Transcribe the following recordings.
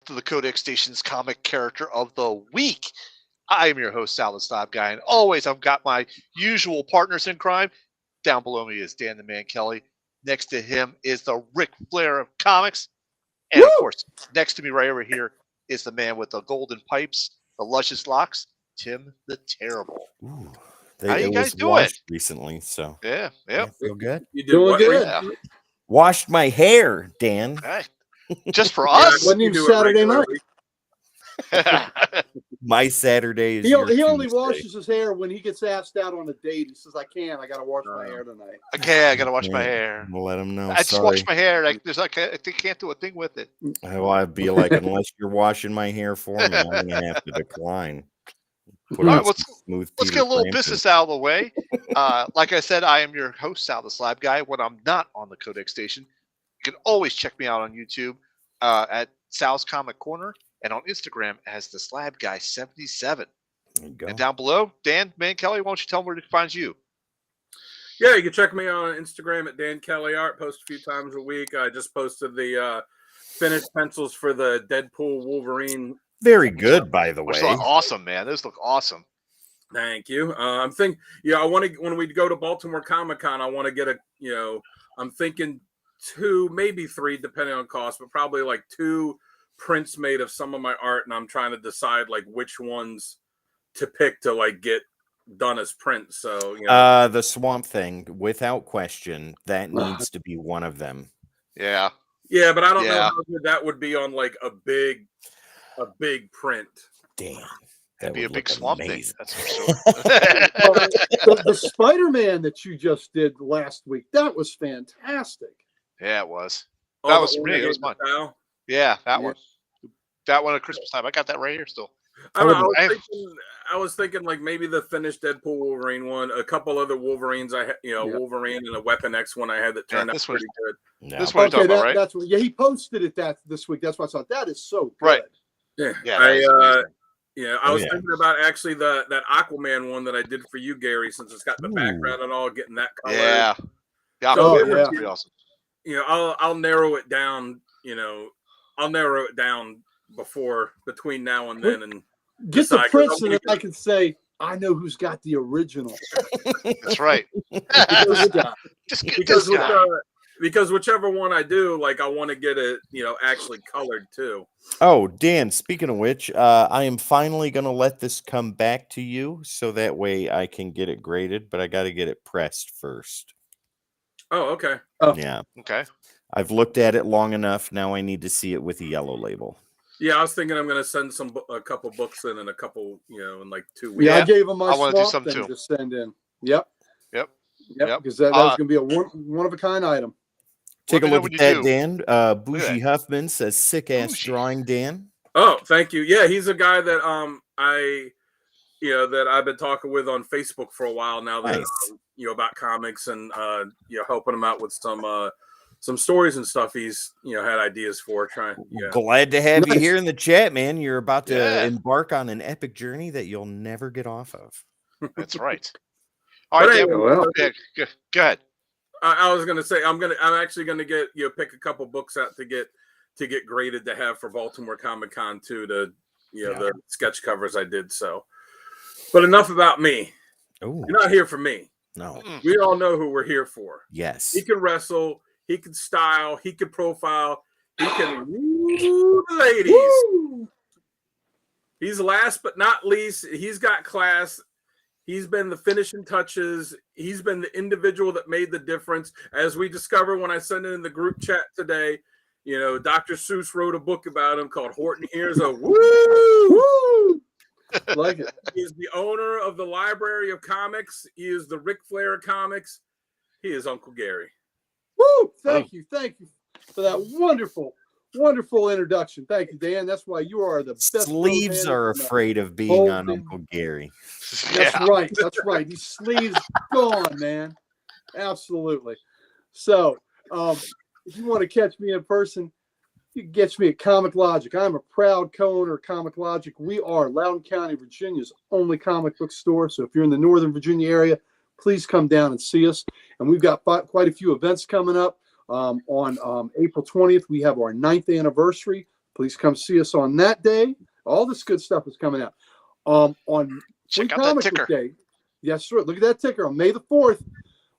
to the Codex Station's comic character of the week. I am your host, Sal the Stop Guy, and always I've got my usual partners in crime. Down below me is Dan the Man Kelly. Next to him is the Ric Flair of comics. And of course, next to me right over here is the man with the golden pipes, the luscious locks, Tim the Terrible. Ooh, How you guys doing? Recently, so yeah, feel good. You doing good? Yeah. Washed my hair, Dan. Hey, just for us. Wasn't even Saturday night. My Saturday is. He only washes his hair when he gets asked out on a date. He says, "I got to wash my hair tonight." Okay, I got to wash my hair. We'll let him know. I just wash my hair. I can't do a thing with it. Well, I'd be like, unless you're washing my hair for me, I'm gonna have to decline. All right, let's get a little business out of the way. Like I said, I am your host, Sal the Slab Guy. When I'm not on the Codex Station, you can always check me out on YouTube at Sal's Comic Corner and on Instagram as the Slab Guy 77. And down below, Dan Man Kelly, why don't you tell them where to find you? Yeah, you can check me on Instagram at Dan Kelly Art. Post a few times a week. I just posted the finished pencils for the Deadpool Wolverine. Very good, by the way. Which look awesome, man. Those look awesome. Thank you. I'm thinking, I want to, when we go to Baltimore Comic Con, I want to get I'm thinking 2, maybe 3, depending on cost, but probably like 2 prints made of some of my art, and I'm trying to decide like which ones to pick to like get done as prints. So the Swamp Thing, without question, that needs to be one of them. Yeah, but I don't know how good that would be on like a big print. Damn, that'd be a big Swamp Thing. That's for sure. The Spider-Man that you just did last week, that was fantastic. Yeah, it was. That was me. It was mine. Yeah, that one. That one at Christmas time. I got that right here still. I was thinking like maybe the finished Deadpool Wolverine one, a couple other Wolverines I had, Wolverine and a Weapon X one I had that turned out pretty good. No. This one you're talking about, right? That's what, he posted it this week. That's why I thought that is so good. Right. Yeah. I was thinking about actually that Aquaman one that I did for you, Gary, since it's got the background and all, getting that color. Yeah. Pretty awesome. I'll narrow it down. I'll narrow it down between now and then, and get the prints, and then I can say I know who's got the original. That's right. Because whichever one I do, like I want to get it, actually colored too. Oh, Dan, speaking of which, I am finally going to let this come back to you so that way I can get it graded, but I got to get it pressed first. Oh, okay. Oh. Yeah. Okay. I've looked at it long enough. Now I need to see it with a yellow label. Yeah, I was thinking I'm going to send a couple books in a couple, in like 2 weeks. Yeah, I gave him my Swamp Thing to send in. Yep. Because that was going to be a one of a kind item. Take a look at that, Dan. Bougie Huffman says, "Sick ass drawing, Dan." Oh, thank you. Yeah, he's a guy that that I've been talking with on Facebook for a while now. That about comics and helping him out with some stories and stuff. He's had ideas for trying. Yeah. Glad to have you here in the chat, man. You're about to embark on an epic journey that you'll never get off of. That's right. All right, go ahead. I was gonna say I'm actually gonna get pick a couple books out to get graded to have for Baltimore Comic Con too, to the sketch covers I did. So, but enough about me. Ooh. You're not here for me. No, we all know who we're here for. Yes, he can wrestle, he can style, he can profile, he can woo the ladies. Woo! He's last but not least. He's got class. He's been the finishing touches. He's been the individual that made the difference. As we discovered when I sent it in the group chat today, Dr. Seuss wrote a book about him called Horton Hears a Woo! Woo! Like it. He's the owner of the Library of Comics. He is the Ric Flair of comics. He is Uncle Gary. Woo! Thank you for that wonderful introduction. Thank you, Dan. That's why you are the best. Sleeves are afraid of being on Uncle Gary. That's right. These sleeves gone, man. Absolutely. So, if you want to catch me in person, you can catch me at Comic Logic. I'm a proud co-owner of Comic Logic. We are Loudoun County, Virginia's only comic book store. So if you're in the Northern Virginia area, please come down and see us. And we've got quite a few events coming up. On April 20th, we have our 9th anniversary Please come see us on that day. All this good stuff is coming out. On Free Check out that Comic ticker. Book Day. Yes, sir. Look at that ticker. On May the 4th,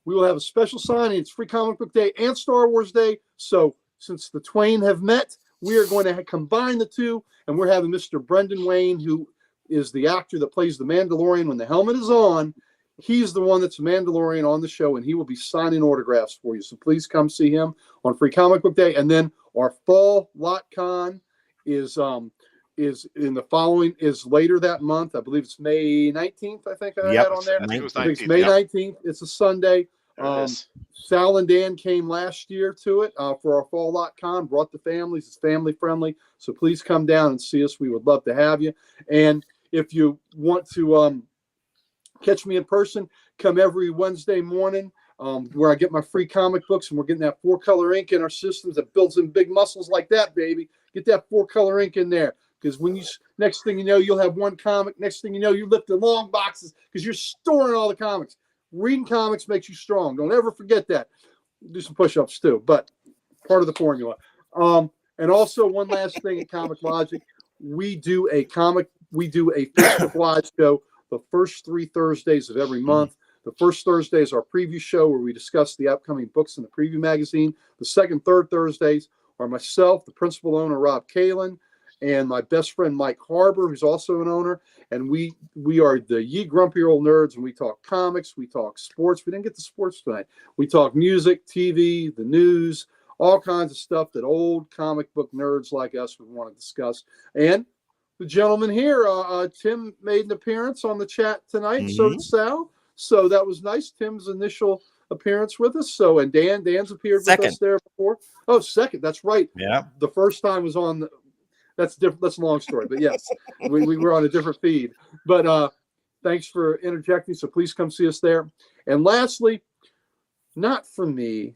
we will have a special signing. It's Free Comic Book Day and Star Wars Day. So since the twain have met, we are going to combine the two, and we're having Mr. Brendan Wayne, who is the actor that plays the Mandalorian when the helmet is on. He's the one that's a Mandalorian on the show, and he will be signing autographs for you. So please come see him on Free Comic Book Day. And then our fall lot con is in the following, is later that month. I believe it's May 19th, I think I had on there. I think it was I think it's 19th, May yep. 19th. It's a Sunday. There it is. Sal and Dan came last year to it for our fall lot con, brought the families. It's family friendly. So please come down and see us. We would love to have you. And if you want to catch me in person, come every Wednesday morning where I get my free comic books, and we're getting that 4-color ink in our systems that builds in big muscles like that, baby. Get that 4-color ink in there. Because when you, next thing you know, you'll have one comic. Next thing you know, you're lifting long boxes because you're storing all the comics. Reading comics makes you strong. Don't ever forget that. Do some push-ups too, but part of the formula. And also one last thing at Comic Logic, we do a Facebook Live show the first 3 Thursdays of every month. The first Thursday is our preview show where we discuss the upcoming books in the preview magazine. The second, third Thursdays are myself, the principal owner, Rob Kalin, and my best friend, Mike Harbour, who's also an owner. And we are the Ye Grumpy Old Nerds, and we talk comics, we talk sports. We didn't get to sports tonight. We talk music, TV, the news, all kinds of stuff that old comic book nerds like us would want to discuss. And the gentleman here, Tim, made an appearance on the chat tonight, and so did Sal. So that was nice. Tim's initial appearance with us. So, and Dan's appeared with us there before. Oh, second. That's right. Yeah. The first time was on that's different. That's a long story, but yes, we were on a different feed. But thanks for interjecting. So please come see us there. And lastly, not for me,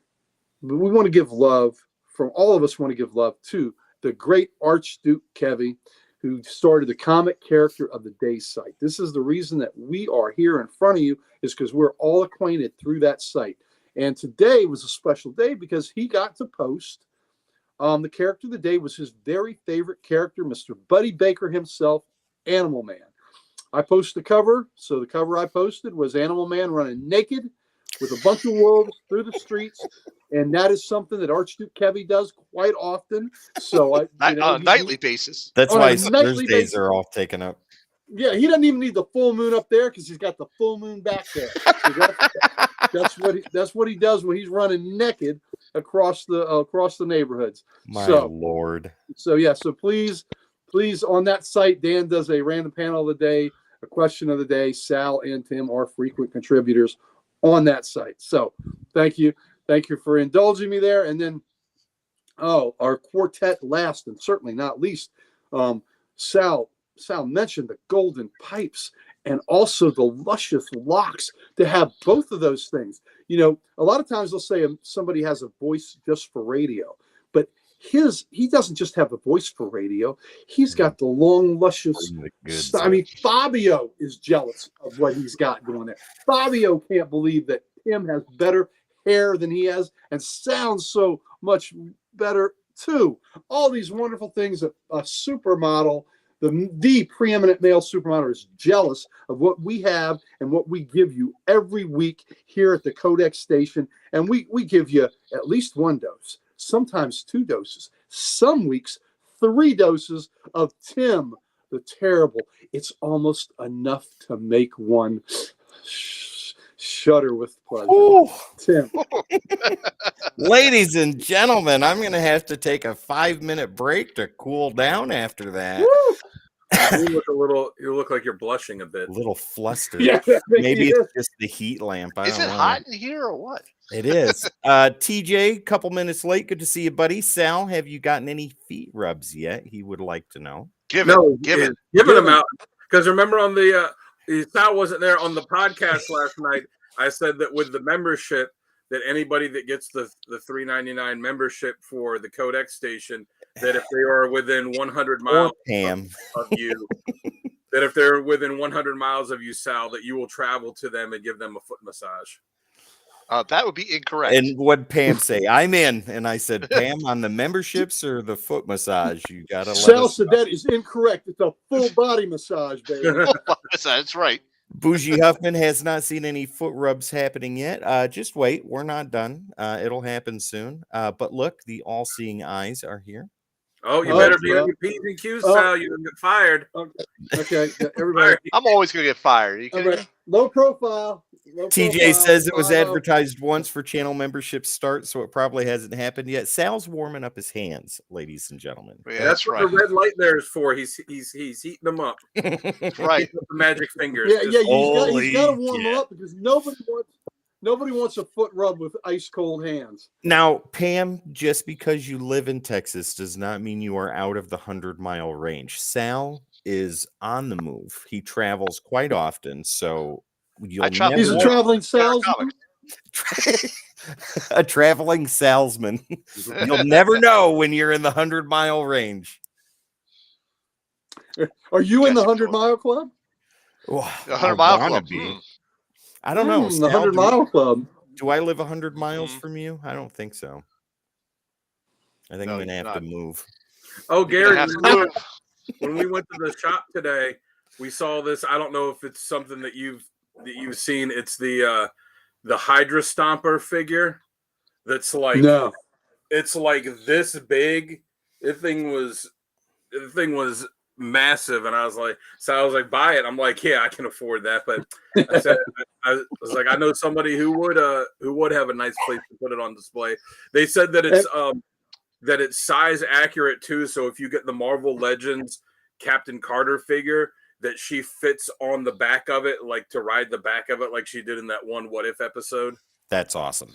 but we want to give love, from all of us want to give love to the great Archduke Kevy, who started the Comic Character of the Day site. This is the reason that we are here in front of you, is because we're all acquainted through that site. And today was a special day because he got to post the character of the day was his very favorite character, Mr. Buddy Baker himself, Animal Man. I posted the cover. So the cover I posted was Animal Man running naked with a bunch of wolves through the streets. And that is something that Archduke Kevy does quite often. So on a nightly basis. That's why Thursdays are all taken up. Yeah, he doesn't even need the full moon up there because he's got the full moon back there. So that's what he does when he's running naked across the neighborhoods. My Lord. So yeah, so please on that site, Dan does a random panel of the day, a question of the day. Sal and Tim are frequent contributors on that site. So thank you for indulging me there. And then our quartet, last and certainly not least, Sal mentioned the golden pipes and also the luscious locks. To have both of those things, you know, a lot of times they'll say somebody has a voice just for radio, but he doesn't just have the voice for radio. He's got the long, luscious. I mean, Fabio is jealous of what he's got going there. Fabio can't believe that Tim has better hair than he has and sounds so much better too. All these wonderful things that a supermodel, the preeminent male supermodel, is jealous of what we have and what we give you every week here at the Codex station. And we give you at least 1 dose, sometimes 2 doses, some weeks 3 doses of Tim the Terrible. It's almost enough to make one shudder with pleasure. Ooh. Tim. Ladies and gentlemen, I'm going to have to take a 5-minute break to cool down after that. Woo! You look like you're blushing a bit. A little flustered. Yeah, maybe it's just the heat lamp. Is it hot in here or what? It is. TJ, couple minutes late. Good to see you, buddy. Sal, have you gotten any feet rubs yet? He would like to know. Give it them out. Because remember on the Sal wasn't there on the podcast last night. I said that with the membership, that anybody that gets the $3.99 membership for the Codex station, that if they are within 100 miles of you, that if they're within 100 miles of you, Sal, that you will travel to them and give them a foot massage. That would be incorrect. And what'd Pam say? I'm in. And I said, Pam, on the memberships or the foot massage? You got to let Sal us said that is incorrect. It's a full body massage, baby. That's right. Bougie Huffman has not seen any foot rubs happening yet. Just wait. We're not done. It'll happen soon. But look, the all-seeing eyes are here. Oh, you Oh, better be well. on your P's and Q's, Sal. You're going to get fired. Okay, everybody. I'm always going to get fired. Are you All kidding right. me? Low profile. TJ says it was 5-0. advertised once for channel membership start, so it probably hasn't happened yet. Sal's warming up his hands, ladies and gentlemen. Yeah, That's that's what right. the red light there is for. He's heating them up. That's right. With the magic fingers. Yeah, Just- he's got to warm yeah. them up because nobody wants a foot rub with ice cold hands. Now, Pam, just because you live in Texas does not mean you are out of the 100-mile range. Sal is on the move. He travels quite often, so you'll travel He's a more. traveling salesman. a traveling salesman. You'll never know when you're in the 100-mile range. Are you in the Gotcha, 100-mile club? Oh, The I 100-mile wanna club. be. I don't know. The Sal, 100-mile club. do I live 100 miles Mhm. from you? I don't think so. I think No, I'm going to you're have to not. move. Oh, You're Gary, gonna have to move. when we went to the shop today, we saw this. I don't know if it's something that you've seen. It's the Hydra Stomper figure. That's like No. it's like this big. The thing was massive, and I was like, buy it. I'm like, yeah, I can afford that. But I said, I was like, I know somebody who would have a nice place to put it on display. They said that it's size accurate too. So if you get the Marvel Legends Captain Carter figure, that she fits on the back of it, like to ride the back of it, like she did in that one What If episode. That's awesome.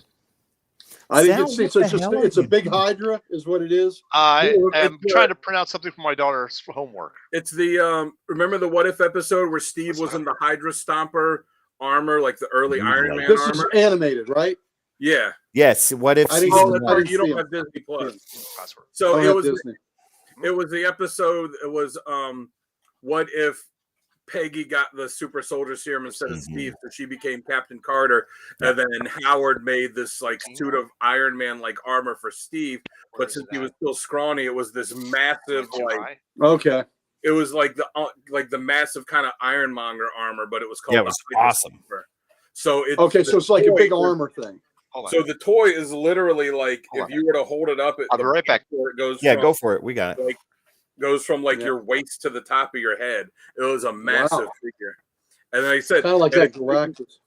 I didn't Sal, get to see. what So the it's hell a are big you doing? Hydra, is what it is. I No, am it's, trying to print out something for my daughter's homework. It's the remember the What If episode where Steve was in the Hydra Stomper armor, like the early You Iron like Man This armor? is animated, right? Yeah. Yes. What if I didn't- season Oh, that's one? right. didn't You see don't him. have Disney Plus. Password. I So don't it have was Disney. the episode. It was what if Peggy got the super soldier serum instead of Mhm. Steve, so she became Captain Carter, and then Howard made this like suit of Iron Man like armor for Steve. Where But is since it he at? was still scrawny, it was this massive Too like high? Okay. it was like the massive kind of Ironmonger armor, but it was called Yeah, it the was Hydra awesome. Stomper. So it's Okay, so it's like a toy big is- armor thing. Hold on. So the toy is literally like Hold if on. you were to hold it up, I'll be right back. It goes Yeah, from, go for it. We got it. like goes from like Yeah. your waist to the top of your head. It was a massive Wow. figure, and like I said, Kind of like and that it's- Galactus.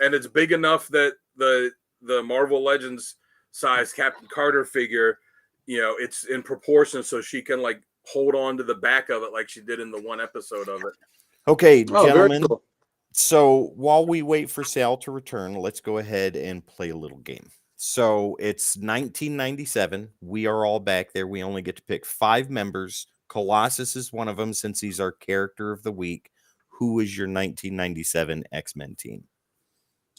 and it's big enough that the Marvel Legends size Captain Carter figure, it's in proportion, so she can like hold on to the back of it like she did in the one episode of it. Okay, Oh, very gentlemen. cool. So while we wait for Sal to return, let's go ahead and play a little game. So it's 1997. We are all back there. We only get to pick 5 members. Colossus is one of them since he's our character of the week. Who is your 1997 X-Men team?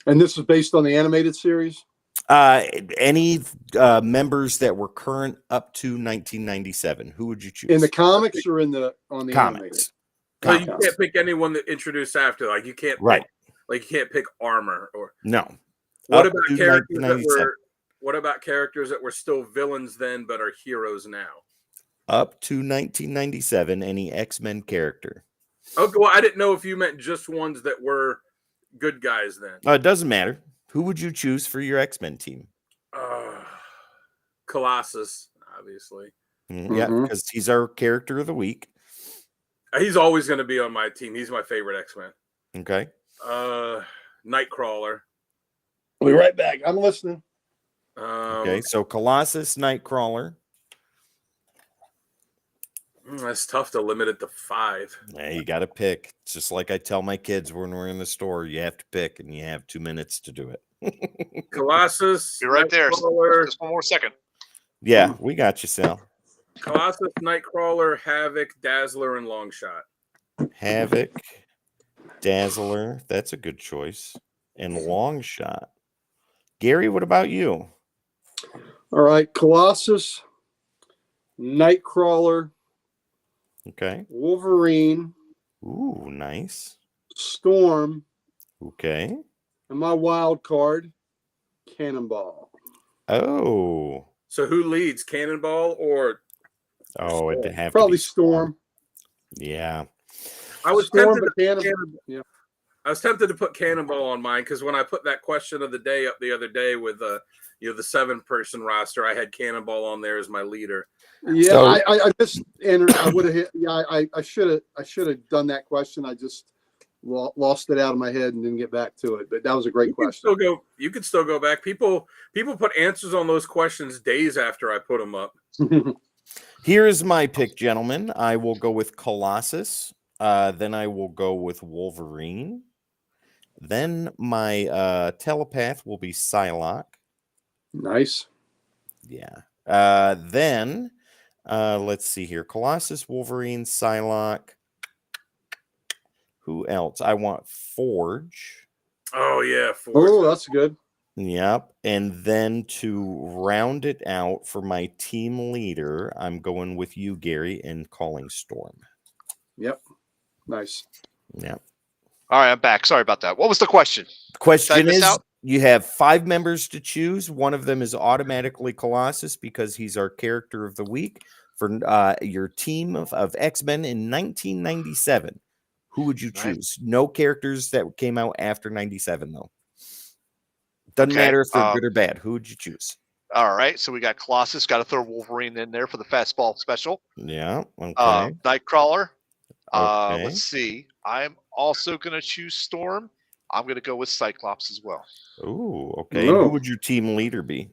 And this is based on the animated series. Any members that were current up to 1997? Who would you choose? In the comics or on the animated? comics. So you Comics. can't pick anyone that introduced after. Like you can't Right. you can't pick Armor or No. what Up about to characters that 1997. were still villains then but are heroes now? Up to 1997, any X-Men character. Okay, well I didn't know if you meant just ones that were good guys then. It doesn't matter. Who would you choose for your X-Men team? Colossus, obviously. Yeah, Mhm. because he's our character of the week. He's always going to be on my team. He's my favorite X-Men. Okay. Nightcrawler. We'll be right back. I'm listening. Okay. So Colossus, Nightcrawler. That's tough to limit it to 5. Yeah, you got to pick. It's just like I tell my kids when we're in the store, you have to pick, and you have 2 minutes to do it. Colossus. You're right there. Nightcrawler, Just one more second. Yeah, we got you, Sal. Colossus, Nightcrawler, Havoc, Dazzler, and Longshot. Havoc, Dazzler. That's a good choice. And Longshot. Gary, what about you? All right. Colossus, Nightcrawler, Okay. Wolverine, Ooh, nice. Storm, Okay. and my wild card, Cannonball. Oh. So who leads, Cannonball or Oh, it'd have Probably to be Storm. Yeah. I was Storm, tempted but to put Cannonball. Yeah. I was tempted to put Cannonball on mine because when I put that question of the day up the other day with the 7-person roster, I had Cannonball on there as my leader. Yeah, So- I just entered. I would have hit. Yeah, I should have done that question. I just lost it out of my head and didn't get back to it. But that was a great question. You could still go back. People put answers on those questions days after I put them up. Here's my pick, gentlemen. I will go with Colossus. Then I will go with Wolverine. Then my telepath will be Psylocke. Nice. Yeah. Then let's see here. Colossus, Wolverine, Psylocke. Who else? I want Forge. Oh yeah, Oh, that's good. Yep. And then to round it out for my team leader, I'm going with you, Gary, and calling Storm. Yep. Nice. Yep. All right, I'm back. Sorry about that. What was the question? The question miss is, out? you have 5 members to choose. One of them is automatically Colossus because he's our character of the week for your team of X-Men in 1997. Who would you Nice. choose? No characters that came out after 97, though. Doesn't Okay, matter if they're good or bad. Who would you choose? All right, so we got Colossus. Got to throw Wolverine in there for the fastball special. Yeah. Okay. Nightcrawler. Okay. Let's see. I'm also going to choose Storm. I'm going to go with Cyclops as well. Ooh, okay. And Oh. who would your team leader be?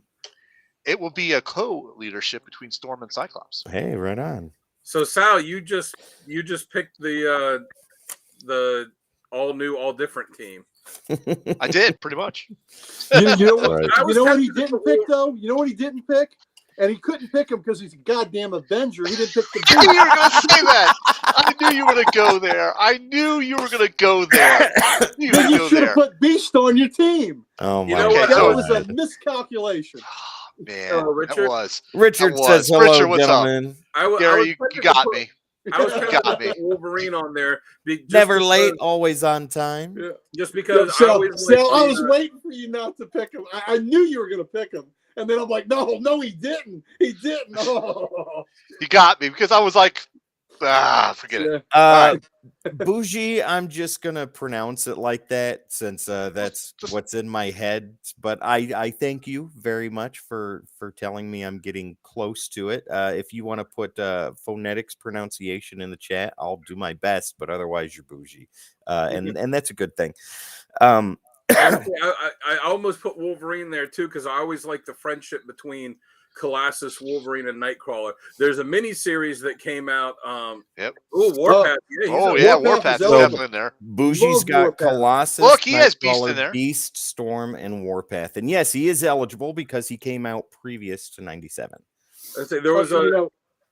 It will be a co-leadership between Storm and Cyclops. Hey, right on. So Sal, you just picked the all new, all different team. I did pretty much. You know what? Right. You know what he didn't pick though? You know what he didn't pick? And he couldn't pick him because he's a goddamn Avenger. He didn't pick the I knew beast. you were going to say that. I knew you were going to go there. I knew you were going to go there. You Then you go should there. have put Beast on your team. Oh my You know Okay, what? That so- was a miscalculation. Man, Richard? that was. Richard I was. says hello, Richard, what's up? gentlemen. Gary, you tempted to got put- me. I was tempted got to me. put Wolverine on there. Never late, always on time. Yeah. Just because I Sal, always like I was the- waiting for you not to pick him. I knew you were going to pick him. And then I'm like, no, he didn't. He didn't. Oh. You got me because I was like, forget it. Yeah. Bougie, I'm just gonna pronounce it like that since that's what's in my head. But I thank you very much for telling me I'm getting close to it. If you want to put phonetics pronunciation in the chat, I'll do my best. But otherwise, you're Bougie, and that's a good thing. Actually, I almost put Wolverine there too because I always like the friendship between Colossus, Wolverine, and Nightcrawler. There's a mini series that came out. Yep. Oh, Warpath. Yeah, Oh he's yeah, Warpath Warpath is is over. definitely in there. Bougie's Love got Warpath. Colossus. Look, he has Beast Nightcrawler, in there. Beast, Storm, and Warpath. And yes, he is eligible because he came out previous to 97. I say there was You know,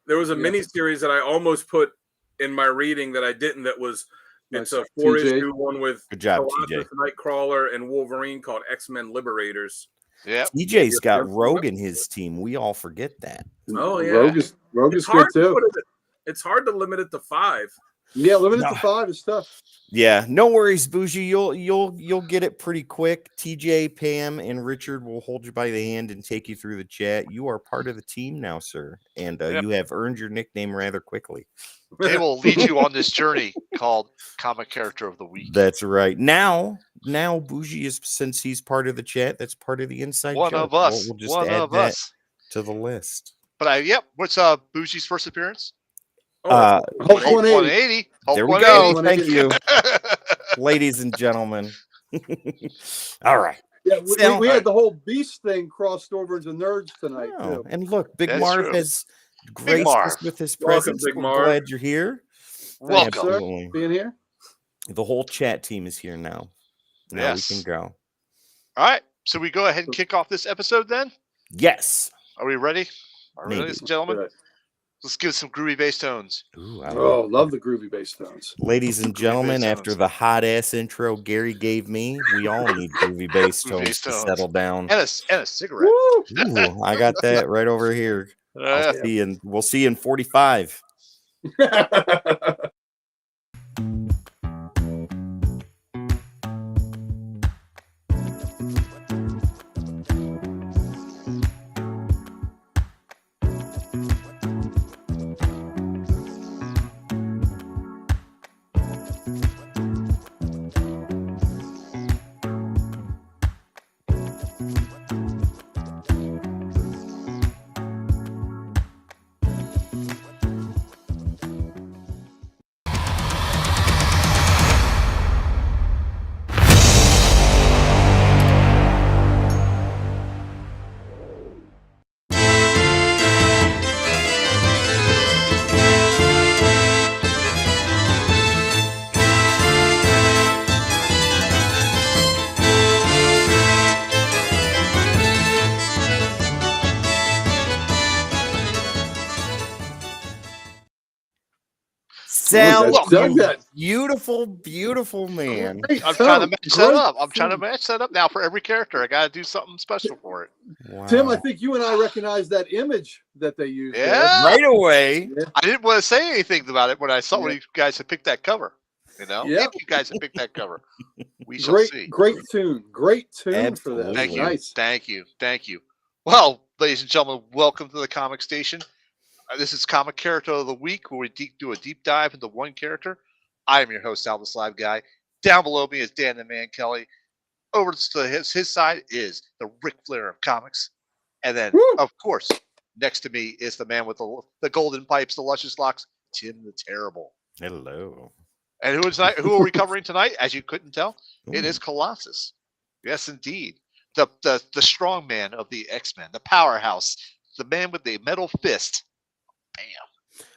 a Yeah. mini series that I almost put in my reading that I didn't. That was it's Nice. a 4-issue TJ. one with Good job, Colossus, TJ. Nightcrawler, and Wolverine called X-Men Liberators. Yep. TJ's got Yeah. Rogue in his team. We all forget that. Oh, yeah. Rogue is It's good hard to too. put it. It's hard to limit it to 5. Yeah, limited No. to 5 is tough. Yeah, no worries, Bougie. You'll get it pretty quick. TJ, Pam, and Richard will hold you by the hand and take you through the chat. You are part of the team now, sir, and Yep. you have earned your nickname rather quickly. They will lead you on this journey called Comic Character of the Week. That's right. Now Bougie is, since he's part of the chat, that's part of the inside One joke. of us. We'll just One add of that us. to the list. But what's Bougie's first appearance? Uh, Hulk Hulk 180. 180. Hulk there we 180. go. Thank you, ladies and gentlemen. All right. Yeah, Sal, we had the whole Beast thing crossed over into nerds tonight Oh, too. and look, Big That's Marv true. has graced Marv. us with his Welcome, presence. Big We're Marv. glad you're here. Welcome. Sir, Absolutely. being here. The whole chat team is here now. Now Yes. we can go. All right. So we go ahead and kick off this episode then? Yes. Are we ready? All right, Maybe. ladies and gentlemen, Good. let's give some groovy bass tones. Ooh, I love Oh, it. love the groovy bass tones. Ladies and gentlemen, bass after tones. the hot ass intro Gary gave me, we all need groovy bass Groovy tones bass to tones. settle down. And a cigarette. Woo! Ooh, I got that right over here. I'll see you we'll see you in 45. Sal, I dug you that. beautiful man. Great I'm trying to tone, match that great up. I'm trying to tone. match that up now for every character. I got to do something special for it. Wow. Tim, I think you and I recognize that image that they used there. Yeah. Right away. Yeah. I didn't want to say anything about it when I saw Yeah. when you guys had picked that cover. You know, Yeah. if you guys had picked that cover, we shall see. Great tune for that. Thank you. Nice. Thank you. Thank you. Well, ladies and gentlemen, welcome to the Comic Station. This is Comic Character of the Week, where we do a deep dive into one character. I am your host, Al the Slab Guy. Down below me is Dan the Man Kelly. Over to his side is the Ric Flair of comics. And then, Woo! of course, next to me is the man with the golden pipes, the luscious locks, Tim the Terrible. Hello. And who are we covering tonight? As you couldn't tell, it Ooh. is Colossus. Yes, indeed. The strong man of the X-Men, the powerhouse, the man with the metal fist. Bam.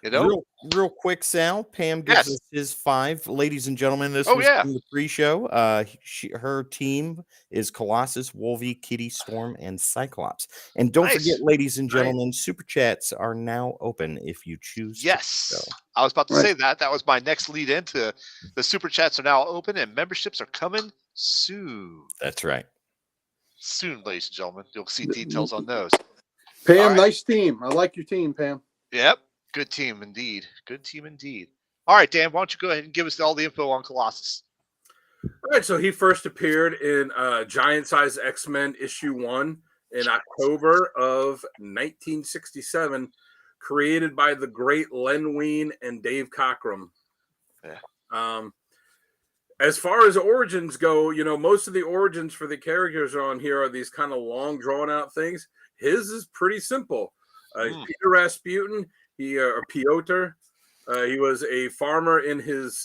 You know? Real quick, Sal. Pam gives us his 5. Ladies and gentlemen, this was from the pre-show. Her team is Colossus, Wolvie, Kitty, Storm, and Cyclops. And don't forget, ladies and gentlemen, super chats are now open if you choose. Yes. I was about to say that. That was my next lead into the super chats are now open and memberships are coming soon. That's right. Soon, ladies and gentlemen. You'll see details on those. Pam, nice team. I like your team, Pam. Yep. Good team indeed. Good team indeed. All right, Dan, why don't you go ahead and give us all the info on Colossus? All right, so he first appeared in Giant Size X-Men issue 1 in October of 1967, created by the great Len Wein and Dave Cockrum. Yeah. As far as origins go, you know, most of the origins for the characters on here are these kind of long, drawn-out things. His is pretty simple. Peter Rasputin, Piotr. He was a farmer in his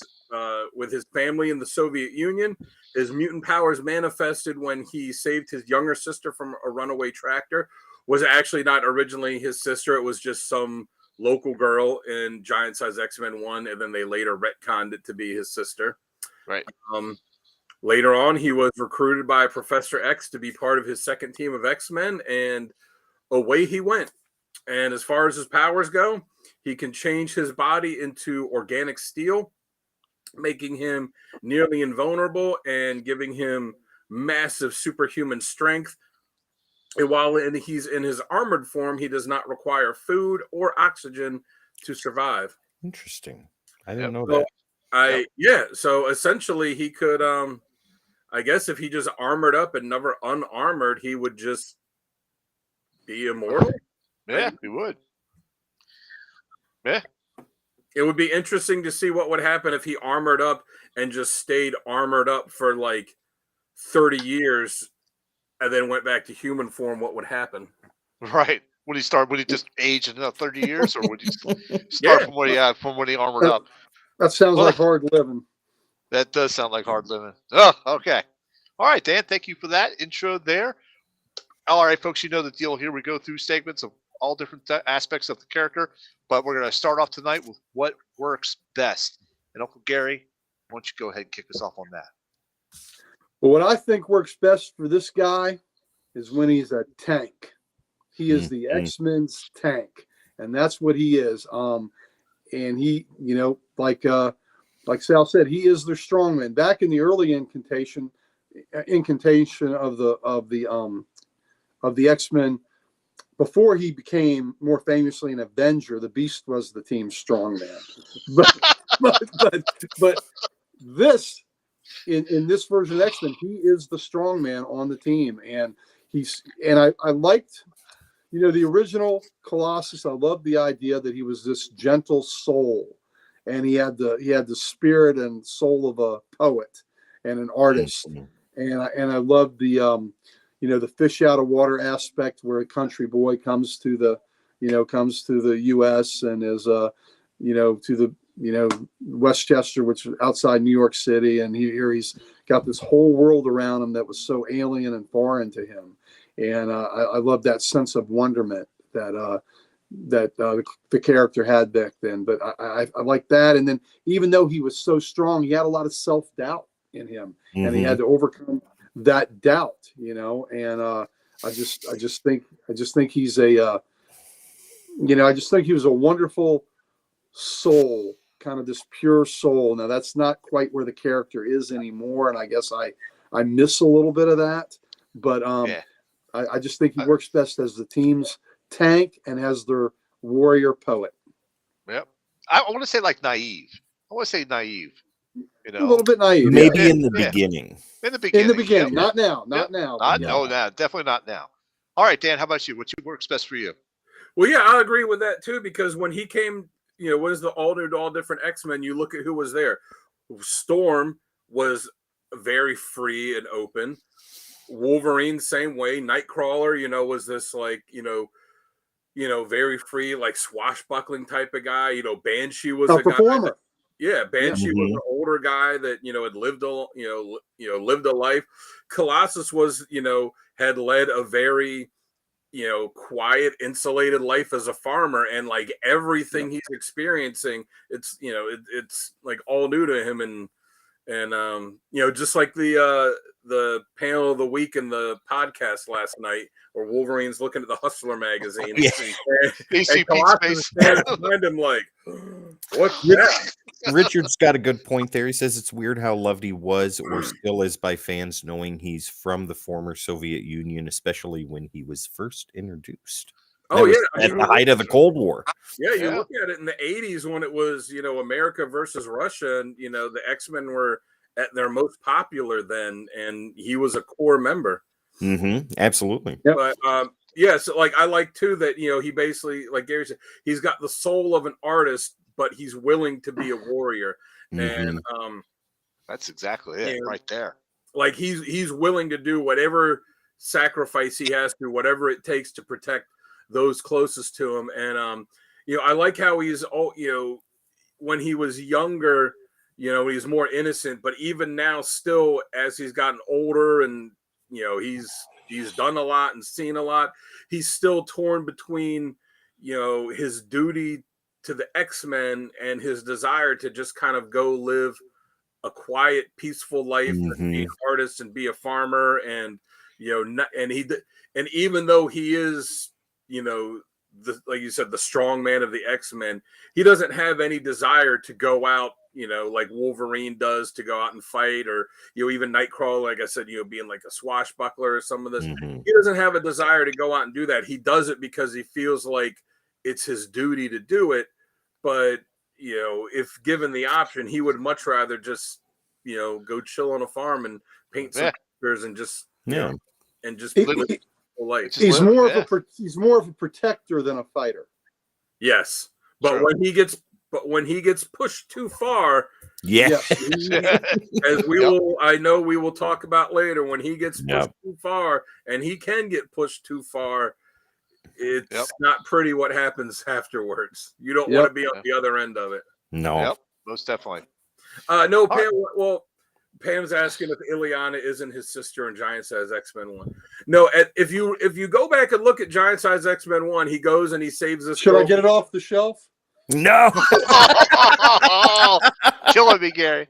with his family in the Soviet Union. His mutant powers manifested when he saved his younger sister from a runaway tractor. Was actually not originally his sister. It was just some local girl in Giant Size X-Men 1, and then they later retconned it to be his sister. Right. Later on, he was recruited by Professor X to be part of his second team of X-Men, and away he went. And as far as his powers go, he can change his body into organic steel, making him nearly invulnerable and giving him massive superhuman strength. And while he's in his armored form, he does not require food or oxygen to survive. Interesting. I didn't know that. So essentially he could I guess if he just armored up and never unarmored, he would just be immortal. Yeah, he would. Yeah. It would be interesting to see what would happen if he armored up and just stayed armored up for like 30 years and then went back to human form. What would happen? Right. Would he just age in another 30 years, or would he start from when he armored up? That sounds like hard living. That does sound like hard living. Oh, okay. All right, Dan, thank you for that intro there. All right, folks, you know the deal here. We go through segments of all different aspects of the character, but we're going to start off tonight with what works best. And Uncle Gary, why don't you go ahead and kick us off on that? Well, what I think works best for this guy is when he's a tank. He is the X-Men's tank, and that's what he is. And he, you know, like Sal said, he is their strongman. Back in the early incantation of the X-Men, before he became more famously an Avenger, the Beast was the team's strongman. but this in this version of X-Men, he is the strongman on the team, and I liked, you know, the original Colossus. I loved the idea that he was this gentle soul, and he had the spirit and soul of a poet and an artist, and I loved the the fish out of water aspect, where a country boy comes to the U.S. and is to the Westchester, which is outside New York City, and he's got this whole world around him that was so alien and foreign to him, and I love that sense of wonderment that the character had back then. But I like that, and then even though he was so strong, he had a lot of self-doubt in him, and he had to overcome that doubt, and I just think he's I just think he was a wonderful soul kind of this pure soul. Now that's not quite where the character is anymore, and I guess I miss a little bit of that. But Yeah. I just think he works best as the team's tank and as their warrior poet. Yep. I want to say like naive. I want to say naive. You A know, little bit naive. Maybe yeah. in the Yeah. beginning. in the beginning. In the beginning, Yep. not now, not Yep. now. Not, but no, no, definitely not now. All right, Dan, how about you? What works best for you? Well, yeah, I agree with that too, because when he came, was the all different X-Men, you look at who was there. Storm was very free and open. Wolverine, same way. Nightcrawler, was this like, very free, like swashbuckling type of guy. Banshee was a a guy. performer. Banshee was an older guy that had lived lived a life. Colossus was had led a very quiet, insulated life as a farmer, and like everything he's experiencing, it's it's like all new to him, and just like the panel of the week in the podcast last night, where Wolverine's looking at the Hustler magazine, AC Colossus stands behind him like, what's that? Richard's got a good point there. He says it's weird how loved he was or still is by fans knowing he's from the former Soviet Union, especially when he was first introduced. Oh, That was yeah. at the height of the Cold War. Yeah, you look at it in the 80s when it was, America versus Russia, and, the X-Men were at their most popular then, and he was a core member. Absolutely. Yep. But, so like I like too that, he basically, like Gary said, he's got the soul of an artist, but he's willing to be a warrior. And that's exactly it right there. Like he's willing to do whatever sacrifice he has to, whatever it takes to protect those closest to him. And I like how he's when he was younger, he's more innocent, but even now still, as he's gotten older and he's done a lot and seen a lot, he's still torn between his duty to the X-Men and his desire to just kind of go live a quiet, peaceful life and be an artist and be a farmer. And and even though he is like you said, the strong man of the X-Men, he doesn't have any desire to go out like Wolverine does, to go out and fight, or even Nightcrawler, like I said, being like a swashbuckler or some of this. He doesn't have a desire to go out and do that. He does it because he feels like it's his duty to do it. But if given the option, he would much rather just go chill on a farm and paint some pictures and just and just live a life. He's more of a protector than a fighter. Yes, but when he gets pushed too far, as we will, I know we will talk about later, when he gets pushed too far, and he can get pushed too far, it's not pretty what happens afterwards. You don't want to be on the other end of it. No. Yep, most definitely. No, Pam. Well, Pam's asking if Ileana isn't his sister in Giant Size X-Men 1. No, if you go back and look at Giant Size X-Men 1, he goes and he saves this. Should I get it off the shelf? No. Killing me, Gary.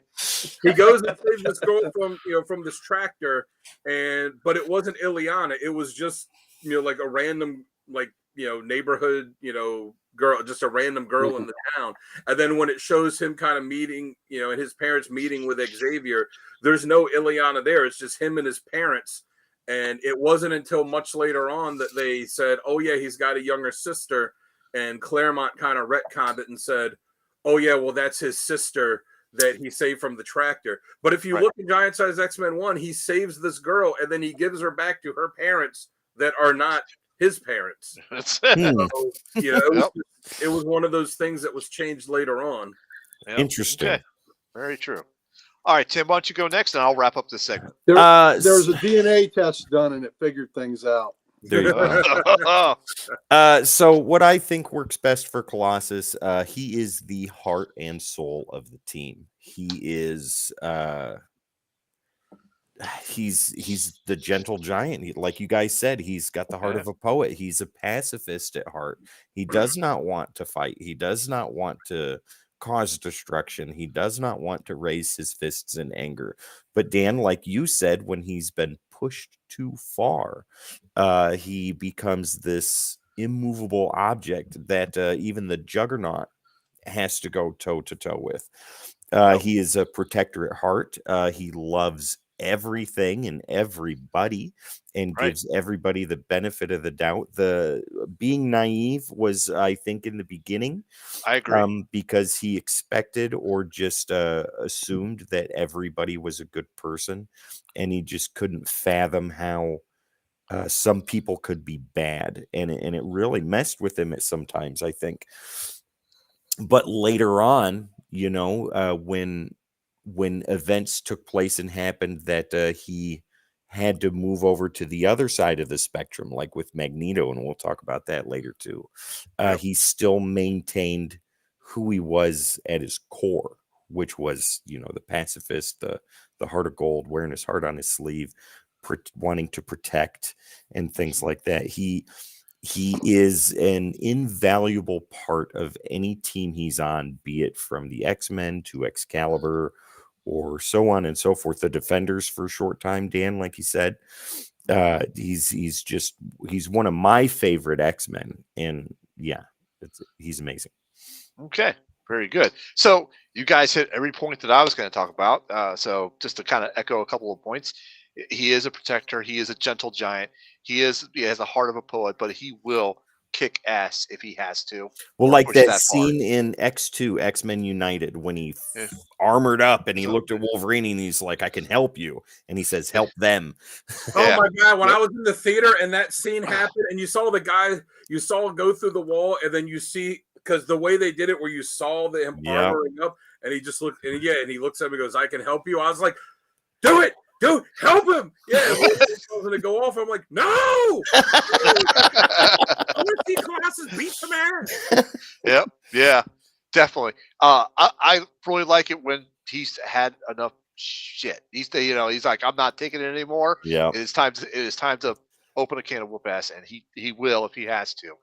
He goes and saves this girl from this tractor, but it wasn't Ileana. It was just like a random neighborhood girl, just a random girl in the town. And then when it shows him kind of meeting, and his parents meeting with Xavier, there's no Ileana there. It's just him and his parents. And it wasn't until much later on that they said, oh yeah, he's got a younger sister. And Claremont kind of retconned it and said, oh yeah, well, that's his sister that he saved from the tractor. But if you look at Giant Size X-Men 1, he saves this girl and then he gives her back to her parents that are not his parents. So, it was one of those things that was changed later on. Interesting. Okay. Very true. All right, Tim, why don't you go next, and I'll wrap up this segment. There was a DNA test done, and it figured things out. There you go. So what I think works best for Colossus, he is the heart and soul of the team. He is he's the gentle giant. Like you guys said, he's got the heart of a poet. He's a pacifist at heart. He does not want to fight. He does not want to cause destruction. He does not want to raise his fists in anger. But Dan, like you said, when he's been pushed too far, he becomes this immovable object that even the Juggernaut has to go toe to toe with. Yep. He is a protector at heart. He loves everything and everybody and Right. gives everybody the benefit of the doubt. The being naive was, I think, in the beginning, I agree. because he expected or just assumed that everybody was a good person, and he just couldn't fathom how some people could be bad, and it really messed with him at sometimes, I think. But later on, when events took place and happened that he had to move over to the other side of the spectrum, like with Magneto, and we'll talk about that later too, Yep. he still maintained who he was at his core, which was, the pacifist, the heart of gold, wearing his heart on his sleeve, wanting to protect and things like that. He is an invaluable part of any team he's on, be it from the X-Men to Excalibur or so on and so forth. The Defenders for a short time, Dan, like you said, he's one of my favorite X-Men, and yeah, he's amazing. Okay. Very good. So you guys hit every point that I was going to talk about. So just to kind of echo a couple of points, he is a protector. He is a gentle giant. He has the heart of a poet, but he will kick ass if he has to. Well, or like push that that hard. scene in X2, X-Men United, when he Yeah. armored up and he So- looked at Wolverine and he's like, "I can help you," and he says, "Help them." Oh Yeah. my God! When Yep. I was in the theater and that scene happened, and you saw the guy, you saw go through the wall, and then you see, because the way they did it, where you saw him Yep. armoring up, and he just looked, and he looks at me and goes, "I can help you." I was like, "Do it, dude, help him!" Yeah, I was going to go off. I'm like, "No, I want to see Colossus beat some ass." Yep. Yeah. Definitely. I really like it when he's had enough shit. He's like, I'm not taking it anymore. Yeah. It is time to open a can of whoop ass, and he will if he has to.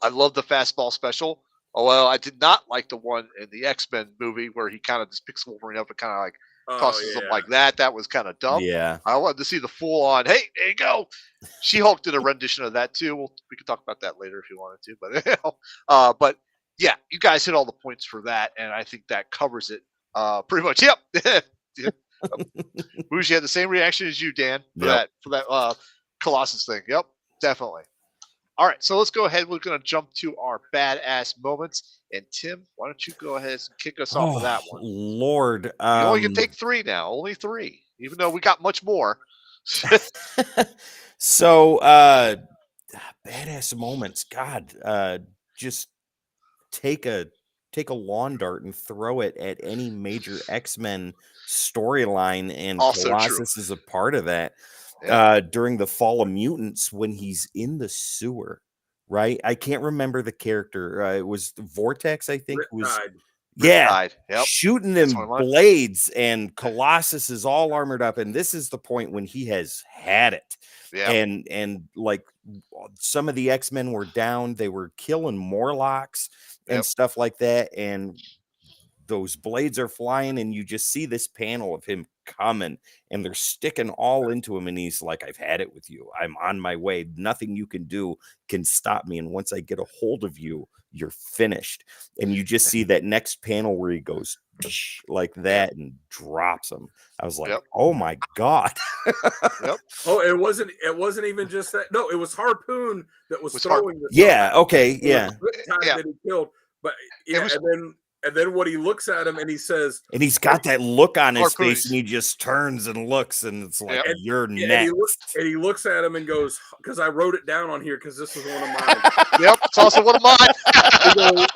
I love the fastball special. Oh well, I did not like the one in the X-Men movie where he kind of just picks Wolverine up and kind of like tosses him like that. That was kind of dumb. Yeah. I wanted to see the full on. Hey, there you go. She-Hulk did a rendition of that too. We can talk about that later if you wanted to, but yeah, you guys hit all the points for that, and I think that covers it pretty much. Yep. Bougie had the same reaction as you, Dan, for Yep. that Colossus thing. Yep, definitely. All right, so let's go ahead. We're going to jump to our badass moments, and Tim, why don't you go ahead and kick us off with that one? Lord, You only can take 3 now, only 3, even though we got much more. So, badass moments. God, just take a lawn dart and throw it at any major X-Men storyline, and Also true. Colossus is a part of that. Yeah. During the Fall of Mutants, when he's in the sewer, right? I can't remember the character. It was Vortex, I think. Riptide. Yeah, Riptide, yep. shooting That's them one of mine. blades, and Colossus is all armored up, and this is the point when he has had it. Yeah. And like some of the X-Men were down, they were killing Morlocks and Yep. stuff like that, and those blades are flying, and you just see this panel of him coming, and they're sticking all into him, and he's like, "I've had it with you. I'm on my way. Nothing you can do can stop me, and once I get a hold of you, you're finished." And you just see that next panel where he goes like that and drops him. I was like, Yep. "Oh my God." Yep. Oh, it wasn't even just that. No, it was Harpoon that was throwing the Yeah, okay, It yeah. was Riptide Yeah. that he killed. But yeah, was- and then when he looks at him and he says, And he's got that look on his Harpoon, face, and he just turns and looks, and it's like, Yep. "You're yeah, next." and he looks at him and goes, because I wrote it down on here because this is one of mine. Yep, it's also one of mine.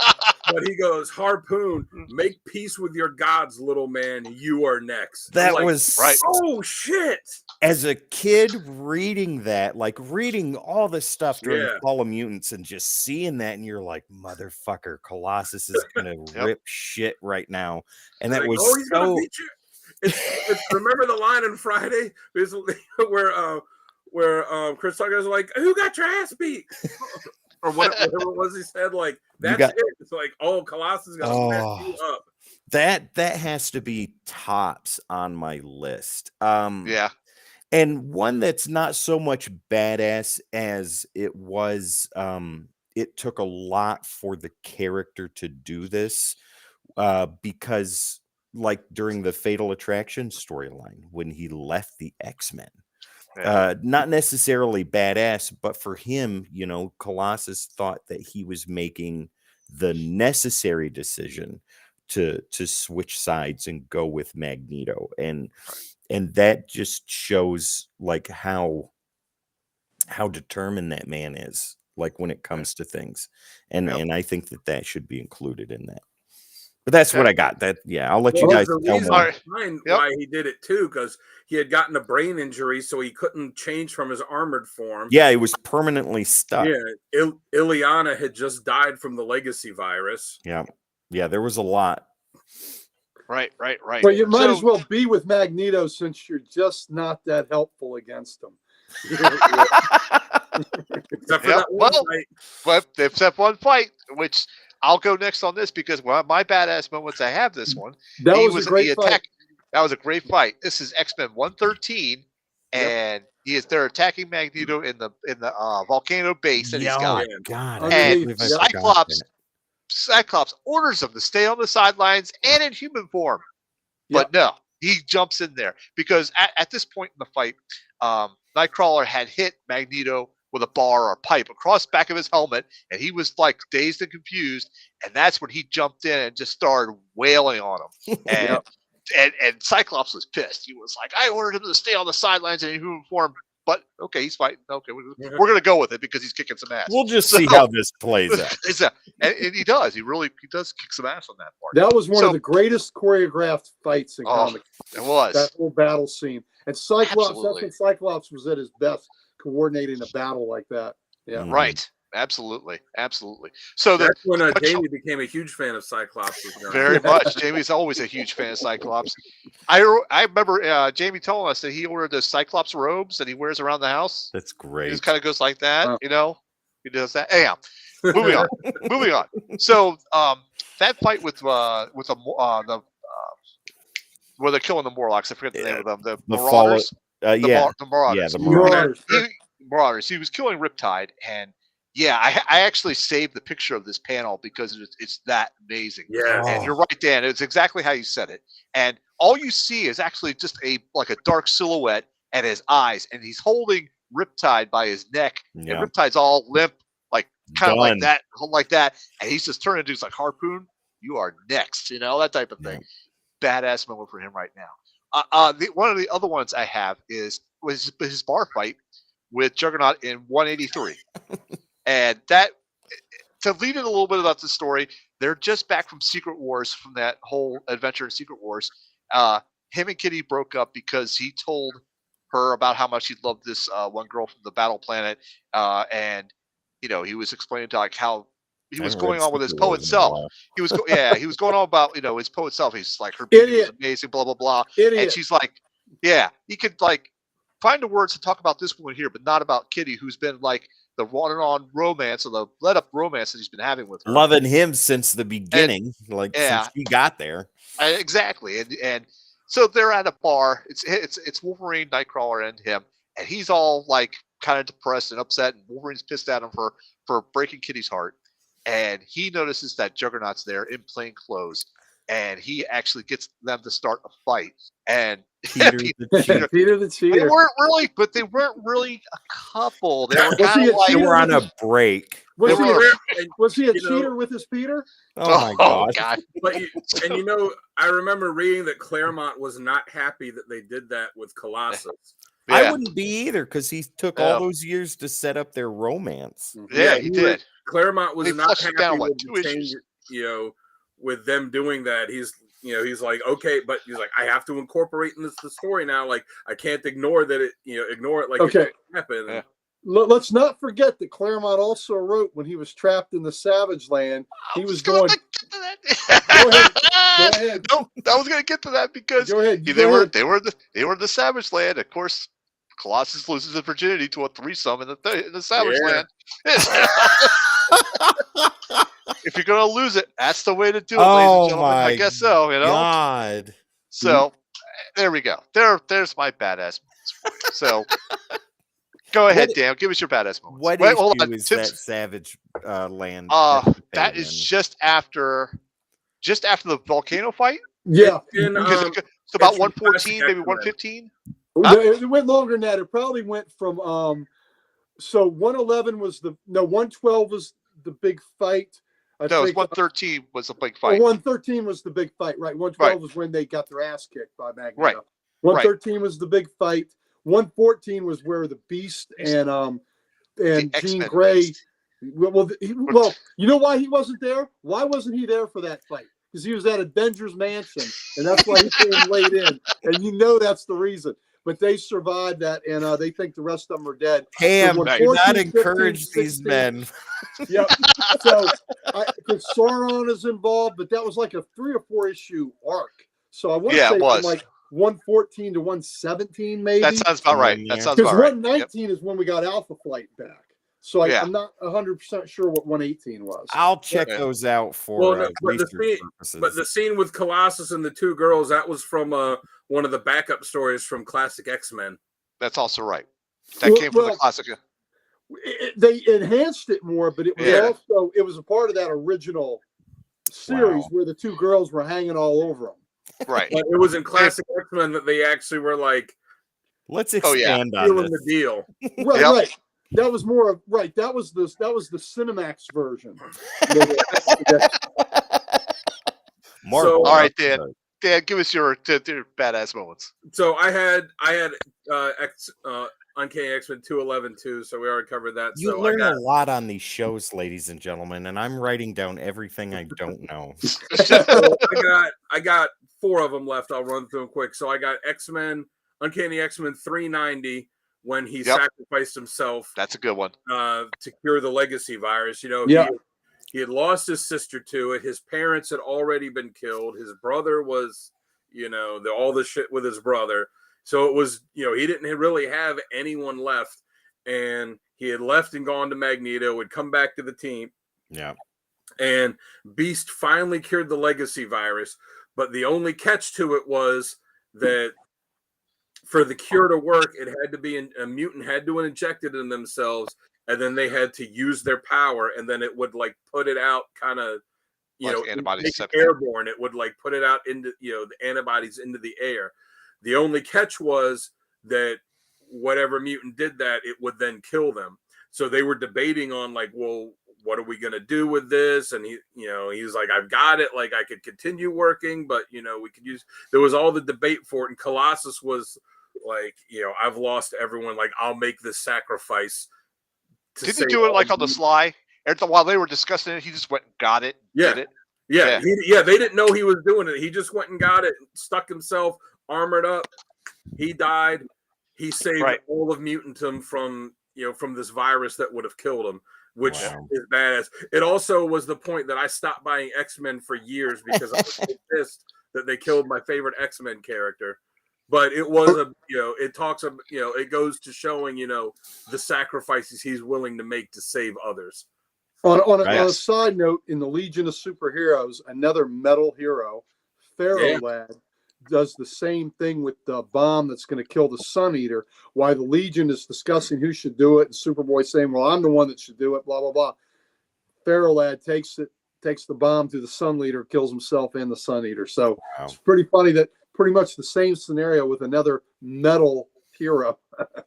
But he goes, Harpoon, make peace with your gods, little man. You are next. That I'm like, was right. oh shit. As a kid reading that, like reading all this stuff during Yeah. Fall of Mutants and just seeing that, and you're like, "Motherfucker, Colossus is gonna Yep. rip shit right now." And that Like, was oh, he's gonna so beat you. It's remember the line on Friday where Chris Tucker was like, "Who got your ass beat?" Or whatever it was he said. Like, that's it. It's like, oh, Colossus is gonna mess you up. that has to be tops on my list. Yeah. And one that's not so much badass as it was it took a lot for the character to do this, because like during the Fatal Attraction storyline, when he left the X-Men, not necessarily badass, but for him, you know, Colossus thought that he was making the necessary decision to switch sides and go with Magneto, and that just shows like how determined that man is, like when it comes to things, and I think that should be included in that. But that's what I got. That I'll let you guys the tell reason more. behind why he did it too, because he had gotten a brain injury, so he couldn't change from his armored form. Yeah, he was permanently stuck. Yeah, Ileana had just died from the legacy virus. Yeah, there was a lot. Right. But you might as well be with Magneto since you're just not that helpful against him. Except for that one fight. But except one fight, which I'll go next on this because my badass moments I have this one. That was a great fight. That was a great fight. This is X-Men 113, and they're attacking Magneto in the volcano base that he's got. God, and Cyclops orders him to stay on the sidelines and in human form. But no, he jumps in there because at this point in the fight, Nightcrawler had hit Magneto with a bar or a pipe across the back of his helmet, and he was like dazed and confused. And that's when he jumped in and just started wailing on him. And Cyclops was pissed. He was like, I ordered him to stay on the sidelines in human form. But okay, he's fighting. Okay, we're going to go with it because he's kicking some ass. We'll just see how this plays out. And he does. He does kick some ass on that part. That was one of the greatest choreographed fights in comics. It was. That whole battle scene. And Cyclops, that's when Cyclops was at his best, coordinating a battle like that. Yeah. Right. Absolutely. So that's when Jamie became a huge fan of Cyclops. Very much. Jamie's always a huge fan of Cyclops. I remember Jamie telling us that he ordered the Cyclops robes that he wears around the house. That's great. He just kind of goes like that, you know. He does that. Anyhow, moving on. So that fight with the where they're killing the Morlocks. I forget the name of them. The Marauders. The Marauders. The Marauders. He was killing Riptide, and I actually saved the picture of this panel because it's that amazing. Yeah, and you're right, Dan. It's exactly how you said it. And all you see is actually just a dark silhouette and his eyes, and he's holding Riptide by his neck, and Riptide's all limp, kind of like that, and he's just turning into like Harpoon. You are next, that type of thing. Badass moment for him right now. One of the other ones I have was his bar fight with Juggernaut in 183. And that, to lead in a little bit about the story, they're just back from Secret Wars, from that whole adventure in Secret Wars. Him and Kitty broke up because he told her about how much he loved this one girl from the Battle Planet, and he was explaining to how he was going on with his poet self. He was going on about his poet self. He's like, her beauty is amazing, blah blah blah. Idiot. And she's like, he could find the words to talk about this woman here, but not about Kitty, who's been the on romance or the let up romance that he's been having with her. Loving him since the beginning, since he got there. Exactly. And so they're at a bar. It's Wolverine, Nightcrawler, and him, and he's all kind of depressed and upset, and Wolverine's pissed at him for breaking Kitty's heart. And he notices that Juggernaut's there in plain clothes, and he actually gets them to start a fight. And Peter the Cheater. They weren't really a couple. They were kind of they were on a break. Was he a cheater with his Peter? Oh my God. But I remember reading that Claremont was not happy that they did that with Colossus. Yeah. I wouldn't be either, because he took all those years to set up their romance. Yeah, he did. Claremont was not happy with the change, with them doing that. He's like, okay, but he's like, I have to incorporate in the story now. I can't ignore that ignore it it didn't happen. Yeah. Let's not forget that Claremont also wrote when he was trapped in the Savage Land. He was going. Go ahead. No, I was going to get to that because they were the Savage Land. Of course, Colossus loses his virginity to a threesome in the Savage Land. If you're going to lose it, that's the way to do it, ladies and gentlemen. I guess so. God. So there we go. There's my badass. So Go ahead, What- Dan. Give us your badass moments. What Wait, issue hold on. is Tim's- that Savage Land? that is just after the volcano fight. Yeah. In, Because it's about it's from 114, Classic maybe X-Men. 115. No, it went longer than that. It probably went from so 111 was 112 was the big fight. I No, think 113 was a big or fight. 113 was the big fight, right? 112 Right. was when they got their ass kicked by Magneto. Right. 113 was the big fight. 114 was where the Beast and Jean X-Men Grey. Beast. Well, you know why he wasn't there? Why wasn't he there for that fight? Because he was at Avengers Mansion, and that's why he came late in. And you know that's the reason. But they survived that, and they think the rest of them are dead. Damn, So do not 14, 15, encourage these 16 men. Yep. So because Sauron is involved, but that was like a 3 or 4 issue arc. So I want to Yeah, say it was. from like 114 to 117, maybe. That sounds about right. That sounds Because about right. 119 is when we got Alpha Flight back. So Yeah. I'm not 100% sure what 118 was. I'll check Yeah. those out for Well, no, but the research scene- purposes. But the scene with Colossus and the 2 girls, that was from one of the backup stories from Classic X-Men. That's also right. That came from the classic. They enhanced it more, but it was Yeah. also it was a part of that original series Wow. where the 2 girls were hanging all over them. Right. But it was in Classic X-Men that they actually were like Let's Oh, yeah. expand on feeling this. the deal. Right, Yep. right. That was more of right. That was the Cinemax version. Marvel. All right, Dan. Dan, give us your badass moments. So I had Uncanny X-Men 211 too, so we already covered that. You so learn a lot on these shows, ladies and gentlemen, and I'm writing down everything I don't know. I got 4 of them left. I'll run through them quick. So I got Uncanny X-Men 390 when he sacrificed himself. That's a good one. To cure the legacy virus. You know, he had lost his sister to it. His parents had already been killed. His brother was, all the shit with his brother. So it was, he didn't really have anyone left. And he had left and gone to Magneto, would come back to the team. Yeah. And Beast finally cured the legacy virus. But the only catch to it was that for the cure to work, it had to be a mutant had to inject it in themselves, and then they had to use their power, and then it would like put it out kind of, antibodies airborne. It would like put it out into, the antibodies into the air. The only catch was that whatever mutant did that, it would then kill them. So they were debating on like, well, what are we going to do with this? And he was like, I've got it. Like I could continue working, but we could use, there was all the debate for it. And Colossus was like, I've lost everyone. Like I'll make this sacrifice. Didn't he do it like on the sly? While they were discussing it, he just went and got it. Yeah. Did it. Yeah. They didn't know he was doing it. He just went and got it, stuck himself, armored up. He died. He saved all of mutantum from this virus that would have killed him, which is badass. It also was the point that I stopped buying X-Men for years because I was so pissed that they killed my favorite X-Men character. But it was it talks about, it goes to showing, the sacrifices he's willing to make to save others. On a side note, in the Legion of Superheroes, another metal hero, Pharaoh Lad, does the same thing with the bomb that's going to kill the Sun Eater. While the Legion is discussing who should do it, and Superboy saying, "Well, I'm the one that should do it." Blah blah blah. Pharaoh Lad takes the bomb to the Sun Eater, kills himself and the Sun Eater. So it's pretty funny that pretty much the same scenario with another metal hero.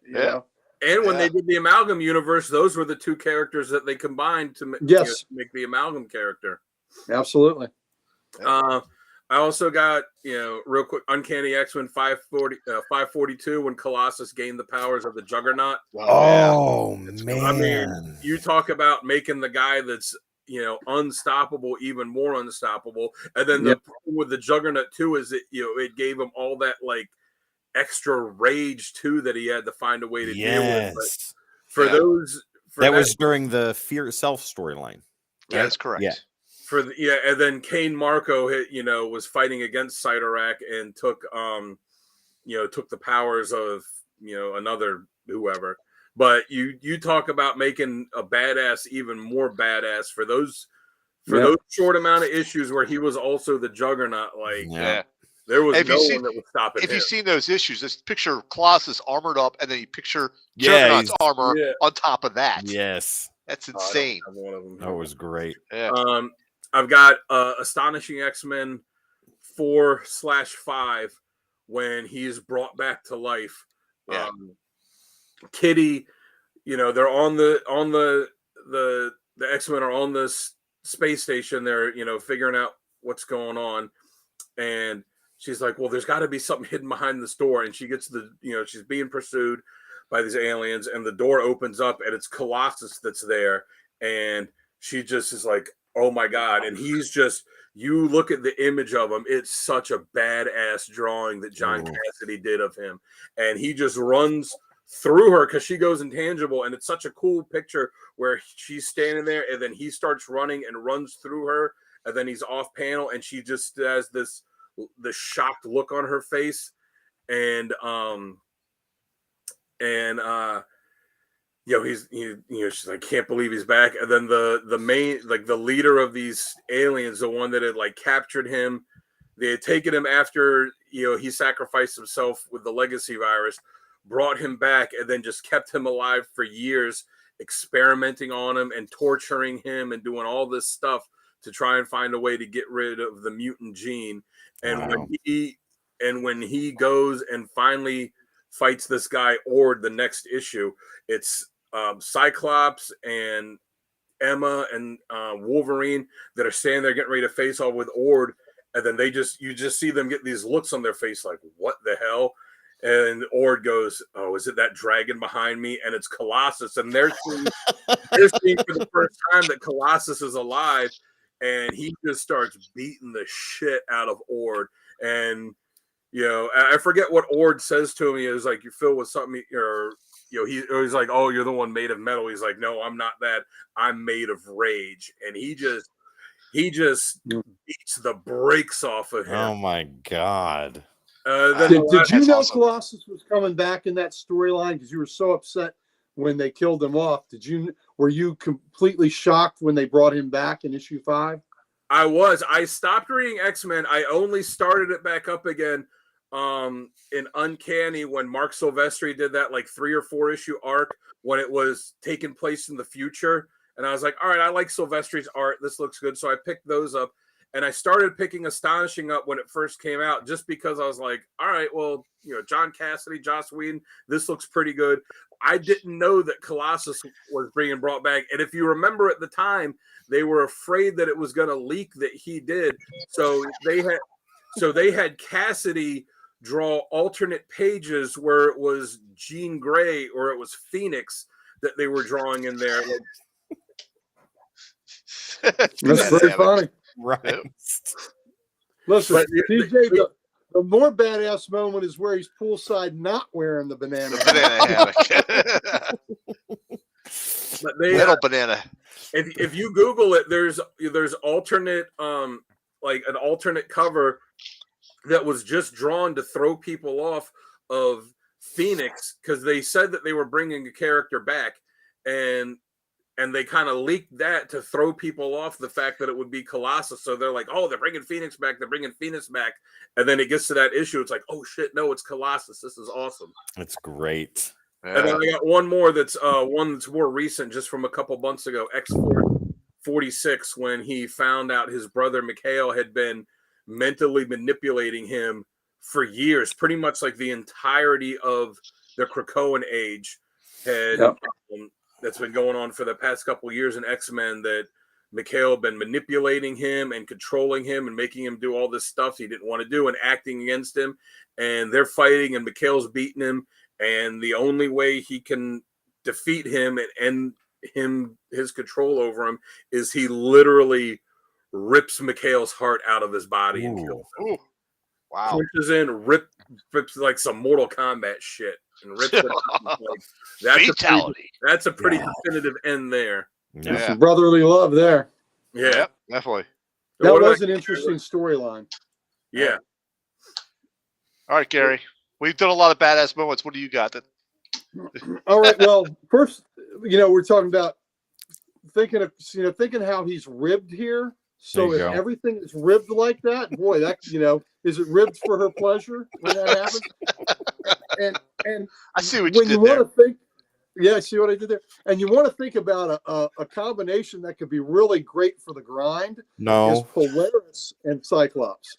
you know? And when they did the Amalgam universe, those were the 2 characters that they combined to make the Amalgam character. Absolutely. I also got, real quick, Uncanny X-Men 542 when Colossus gained the powers of the Juggernaut. Oh, man. I mean, you talk about making the guy that's, unstoppable, even more unstoppable. And then the problem with the Juggernaut too is that, it gave him all that like extra rage too that he had to find a way to deal with. But for those, that was during the Fear Itself storyline. That's correct. Yeah. And then Kane Marco was fighting against Cyttorak and took the powers of another whoever. But you talk about making a badass even more badass for those short amount of issues where he was also the Juggernaut. Like There was If no you see- one that was stopping If him. you've seen those issues, just picture Colossus armored up, and then you picture Yeah, Juggernaut's he's- armor Yeah. on top of that. Yes, That's Oh, I don't insane. have one of them that here. was great. Yeah. I've got Astonishing X-Men 4/5 when he's brought back to life. Yeah. Kitty, they're on the X-Men are on this space station. They're figuring out what's going on, and she's like, well, there's got to be something hidden behind this door. And she gets she's being pursued by these aliens, and the door opens up, and it's Colossus that's there, and she just is like, oh my god. And he's just, you look at the image of him, it's such a badass drawing that John Cassidy did of him, and he just runs through her because she goes intangible, and it's such a cool picture where she's standing there, and then he starts running and runs through her, and then he's off panel, and she just has this shocked look on her face, and she's like, can't believe he's back. And then the main, like, the leader of these aliens, the one that had like captured him, they had taken him after he sacrificed himself with the legacy virus, brought him back, and then just kept him alive for years, experimenting on him and torturing him and doing all this stuff to try and find a way to get rid of the mutant gene. And when he goes and finally fights this guy Ord, the next issue, it's Cyclops and Emma and Wolverine that are standing there getting ready to face off with Ord, and then you just see them get these looks on their face like, what the hell? And Ord goes, oh, is it that dragon behind me? And it's Colossus, and they're seeing for the first time that Colossus is alive, and he just starts beating the shit out of Ord. And I forget what Ord says to him. He was like, you're filled with something, or he's like, oh, you're the one made of metal. He's like, no, I'm not that. I'm made of rage. And he just beats the brakes off of him. Oh my god. Did you know awesome. Colossus was coming back in that storyline because you were so upset when they killed him off? Were you completely shocked when they brought him back in issue 5? I stopped reading X-Men. I only started it back up again in Uncanny when Mark Silvestri did that like 3 or 4 issue arc when it was taking place in the future. And I was like, all right, I like Silvestri's art. This looks good. So I picked those up. And I started picking Astonishing up when it first came out, just because I was like, all right, well, John Cassidy, Joss Whedon, this looks pretty good. I didn't know that Colossus was being brought back. And if you remember at the time, they were afraid that it was going to leak that he did. So they had Cassidy draw alternate pages where it was Jean Grey or it was Phoenix that they were drawing in there. That's very funny. Right. Yep. Listen, But TJ, the more badass moment is where he's poolside not wearing the banana. The banana hammock. But they Little banana. if you Google it, there's alternate like an alternate cover that was just drawn to throw people off of Phoenix, because they said that they were bringing a character back, and they kind of leaked that to throw people off the fact that it would be Colossus. So they're like, oh, they're bringing Phoenix back. And then it gets to that issue. It's like, oh shit, no, it's Colossus. This is awesome. That's great. Yeah. And then I got one more that's more recent, just from a couple months ago, X-46, when he found out his brother Mikhail had been mentally manipulating him for years, pretty much like the entirety of the Krakoan age had. Yep. That's been going on for the past couple of years in X-Men, that Mikhail had been manipulating him and controlling him and making him do all this stuff he didn't want to do and acting against him. And they're fighting, and Mikhail's beating him. And the only way he can defeat him and end his control over him is he literally rips Mikhail's heart out of his body and kills him. Ooh. Wow. Pushes in, rips like some Mortal Kombat shit, and rips it out. Like, Fatality. that's a pretty definitive end there. There's Yeah. some brotherly love there. Yeah. Yep, definitely. So That what was about- an interesting storyline. Yeah. All right, Gary. We've done a lot of badass moments. What do you got? All right. Well, first, we're talking about thinking how he's ribbed here. So There if you go. everything is ribbed like that, boy, that is it ribbed for her pleasure when that happens? And I see what when you you did there. want to think, yeah, see what I did there? And you want to think about a combination that could be really great for the grind is No. Polaris and Cyclops.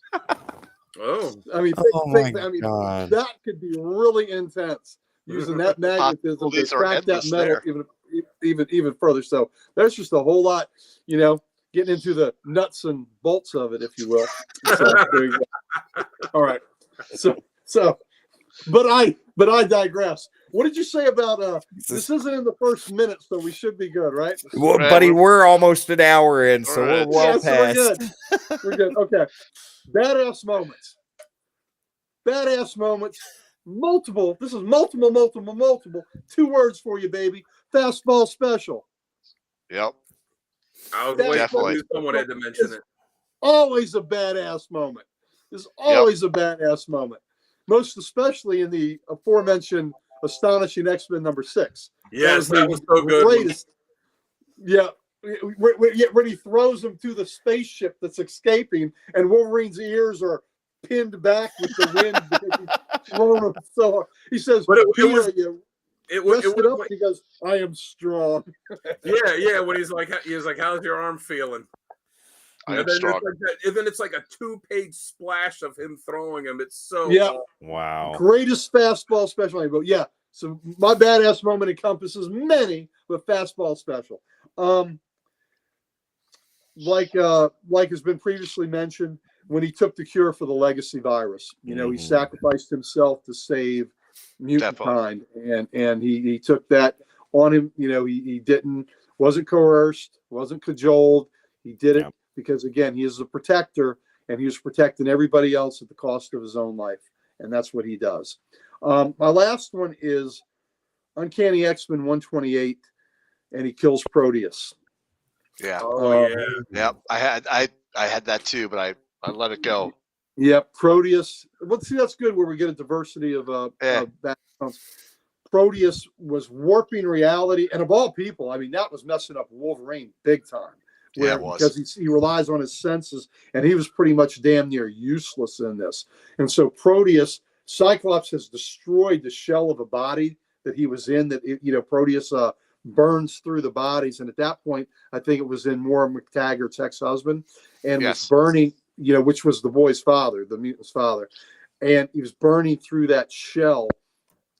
Oh, I mean, Oh my I mean, God. that could be really intense using that magnetism to Possibilities are attract that endless metal there. even further. So there's just a whole lot, getting into the nuts and bolts of it, if you will. So there you go. All right. So, but I digress. What did you say about this? Isn't in the first minute, so we should be good, right? Well, Right, buddy, we're almost an hour in, so All we're right. well Yeah, so we're past. good. We're good. Okay. Badass moments. Badass moments. Multiple. This is multiple. 2 words for you, baby. Fastball special. Yep. I was That's waiting. Definitely. Someone had to mention it. Always a badass moment. There's always a badass moment. Most especially in the aforementioned Astonishing X-Men #6. Yes, that was maybe so the good. Greatest. Yeah. When he throws him to the spaceship that's escaping, and Wolverine's ears are pinned back with the wind because he's thrown him so hard. He says, But it "Peter, was- you It was. rest it up." He goes, "I am strong." Yeah. When he was like, "How's your arm feeling?" I am And then strong. it's like that, and then it's like a 2-page splash of him throwing him. It's so Yeah. awesome. Wow. Greatest fastball special. But yeah, so my badass moment encompasses many, but fastball special. Like has been previously mentioned, when he took the cure for the legacy virus, he sacrificed himself to save mutant kind, and he took that on him. He wasn't coerced, wasn't cajoled. He did it because, again, he is a protector, and he was protecting everybody else at the cost of his own life, and that's what he does. My last one is Uncanny X-Men 128, and he kills Proteus. Yeah. Oh yeah. Yep. I had that too, but I let it go. Yep, Proteus. Let's see, that's good where we get a diversity of backgrounds. Proteus was warping reality, and of all people, I mean, that was messing up Wolverine big time. Yeah, it was. Because he relies on his senses, and he was pretty much damn near useless in this. And so Proteus, Cyclops has destroyed the shell of a body that he was in. That Proteus burns through the bodies, and at that point, I think it was in Maura McTaggart's ex-husband, and was burning. Which was the boy's father, the mutant's father, and he was burning through that shell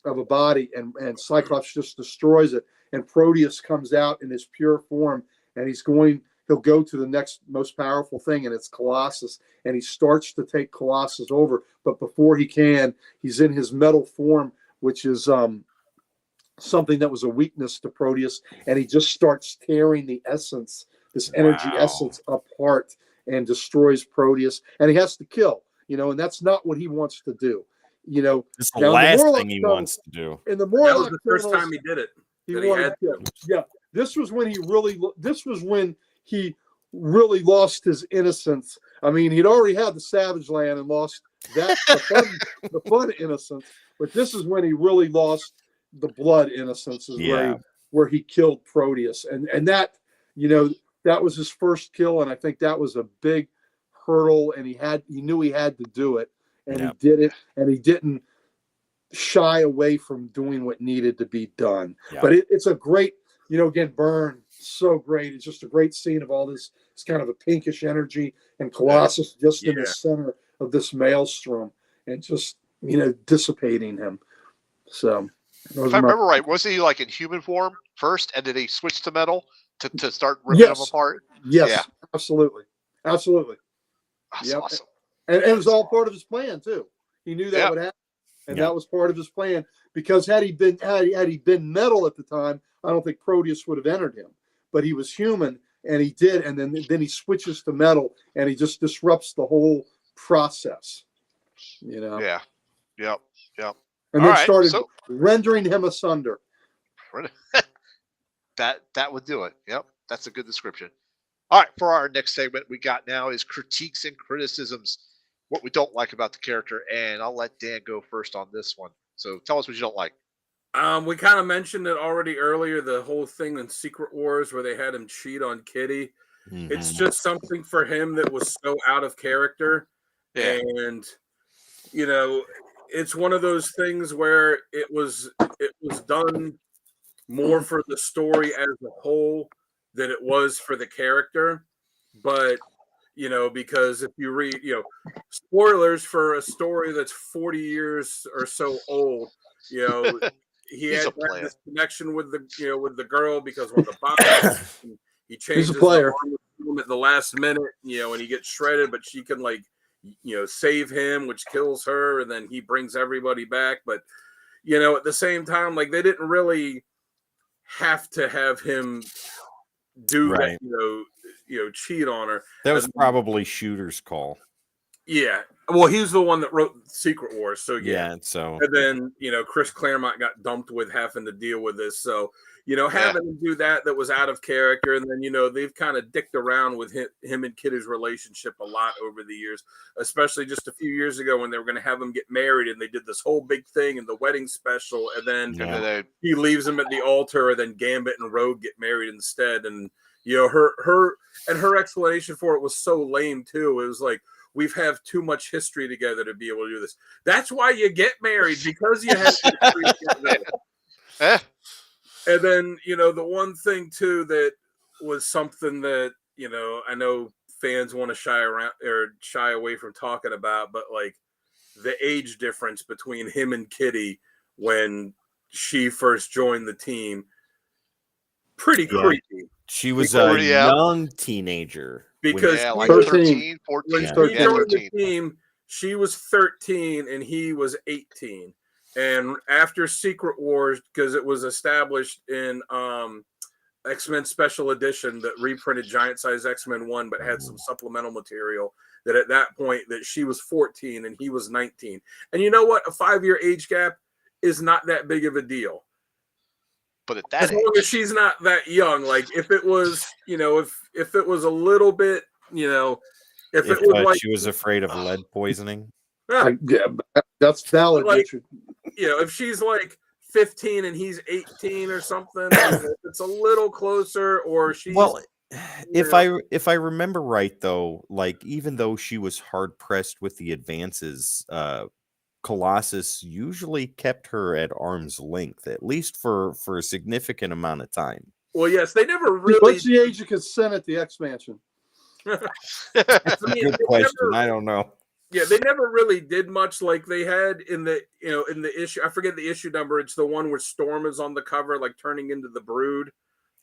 of a body, and Cyclops just destroys it, and Proteus comes out in his pure form, and he'll go to the next most powerful thing, and it's Colossus, and he starts to take Colossus over, but before he can, he's in his metal form, which is something that was a weakness to Proteus, and he just starts tearing the essence, this energy essence apart, and destroys Proteus, and he has to kill, and that's not what he wants to do. It's the last thing he wants to do. In the That Morlock was the first time he did it. he wanted to kill. Yeah, this was when he really lost his innocence. I mean, he'd already had the Savage Land and lost that the fun innocence, but this is when he really lost the blood innocence. Where he killed Proteus, and that that was his first kill, and I think that was a big hurdle, and he knew he had to do it, and he did it, and he didn't shy away from doing what needed to be done. But it's a great, again, burn, so great. It's just a great scene of all this. It's kind of a pinkish energy, and Colossus just in the center of this maelstrom, and just dissipating him. So, if I remember right, was he like in human form first, and then he switched to metal to start ripping them apart? Yes, absolutely. That's awesome. And it was all part of his plan too. He knew that would happen, and that was part of his plan. Because had he been metal at the time, I don't think Proteus would have entered him. But he was human, and he did, and then he switches to metal, and he just disrupts the whole process. Yeah. Yep. And then started rendering him asunder. That would do it. Yep, that's a good description. All right, for our next segment, we got now is critiques and criticisms, what we don't like about the character, and I'll let Dan go first on this one. So tell us what you don't like. We kind of mentioned it already earlier, the whole thing in Secret Wars where they had him cheat on Kitty. It's just something for him that was so out of character. Yeah. And, you know, it's one of those things where it was done more for the story as a whole than it was for the character. But, you know, because if you read, you know, spoilers for a story that's 40 years or so old, you know, he He's had a player. this connection with the, you know, with the girl because one of the boxes, he changes the player. arm at the last minute, you know, and he gets shredded, but she can, like, you know, save him, which kills her, and then he brings everybody back. But, you know, at the same time, like, they didn't really have to have him do that, Right. you know, cheat on her. That was probably Shooter's call. Yeah. Well, he's the one that wrote Secret Wars, so yeah. So And then, you know, Chris Claremont got dumped with having to deal with this. So, you know, having him do that was out of character. And then, you know, they've kind of dicked around with him and Kitty's relationship a lot over the years, especially just a few years ago when they were going to have them get married, and they did this whole big thing in the wedding special. And then he leaves him at the altar, and then Gambit and Rogue get married instead. And, you know, her explanation for it was so lame too. It was like, we've have too much history together to be able to do this. That's why you get married, because you have history together. And then, you know, the one thing too that was something that, you know, I know fans want to shy away from talking about, but like the age difference between him and Kitty when she first joined the team, pretty creepy. She was a young teenager. Because like 13, 14. When he joined the team, she was 13 and he was 18. And after Secret Wars, because it was established in X-Men Special Edition that reprinted Giant Size X-Men 1, but had some supplemental material, that at that point that she was 14 and he was 19. And you know what? A 5-year age gap is not that big of a deal. But at that as long as she's not that young, like if it was, you know, if it was a little bit, you know, if it was like she was afraid of lead poisoning. Yeah, that's valid. Like, you know, if she's like 15 and he's 18 or something, it's a little closer. Or she's if I remember right, though, like even though she was hard pressed with the advances, Colossus usually kept her at arm's length, at least for a significant amount of time. Well, yes, they never really. What's the age of consent at the X-Mansion? That's a good question. I don't know. Yeah, they never really did much like they had in the, you know, in the issue. I forget the issue number. It's the one where Storm is on the cover, like turning into the Brood.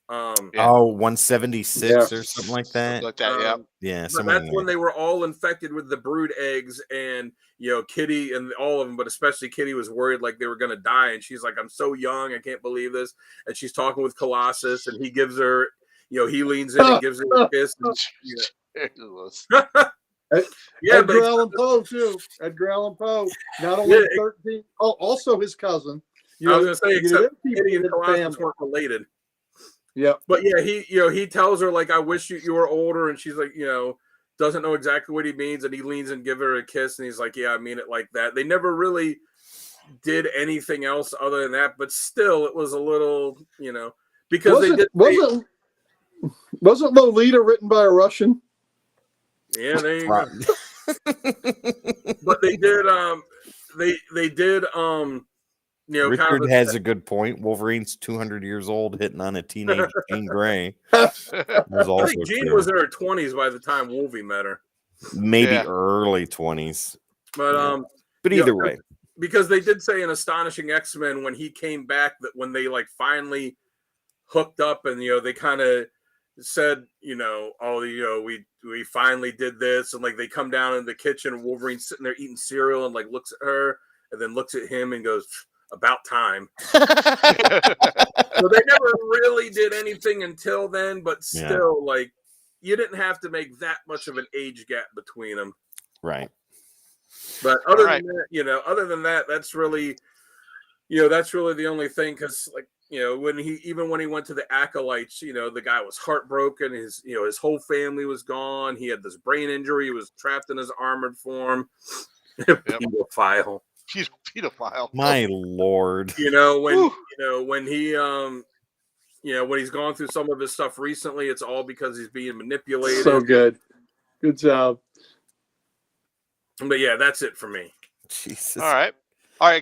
176 or something like that. Yeah. But that's when they were all infected with the Brood eggs, and you know, Kitty and all of them, but especially Kitty was worried like they were going to die, and she's like, "I'm so young, I can't believe this." And she's talking with Colossus, and he gives her, you know, he leans in and gives her a kiss. And, Edgar Allan Poe too. Edgar Allan Poe, not only 13, also his cousin. I was going to say, except Kitty and Colossus weren't related. Yeah, but yeah, he tells her like, "I wish you were older," and she's like, you know, doesn't know exactly what he means, and he leans and give her a kiss, and he's like, "Yeah, I mean it like that." They never really did anything else other than that, but still, it was a little, you know, because wasn't Lolita written by a Russian? Yeah, there you go. But they did, you know, Richard kind of has a good point. Wolverine's 200 years old, hitting on a teenage Jean Grey. I think Jean was in her 20s by the time Wolvie met her. Maybe early 20s. But either way, because they did say in Astonishing X-Men when he came back that when they like finally hooked up, and you know, they kind of said, you know, "Oh, you know, we finally did this," and like they come down in the kitchen and Wolverine's sitting there eating cereal and like looks at her and then looks at him and goes, "About time." So they never really did anything until then, but still, like, you didn't have to make that much of an age gap between them, right? But other than that, you know, that's really, you know, that's really the only thing, because like, you know, when he went to the Acolytes, you know, the guy was heartbroken. His whole family was gone. He had this brain injury. He was trapped in his armored form. Pedophile. Pedophile. My lord. You know, when he when he's gone through some of his stuff recently, it's all because he's being manipulated. So good. Good job. But yeah, that's it for me. Jesus. All right,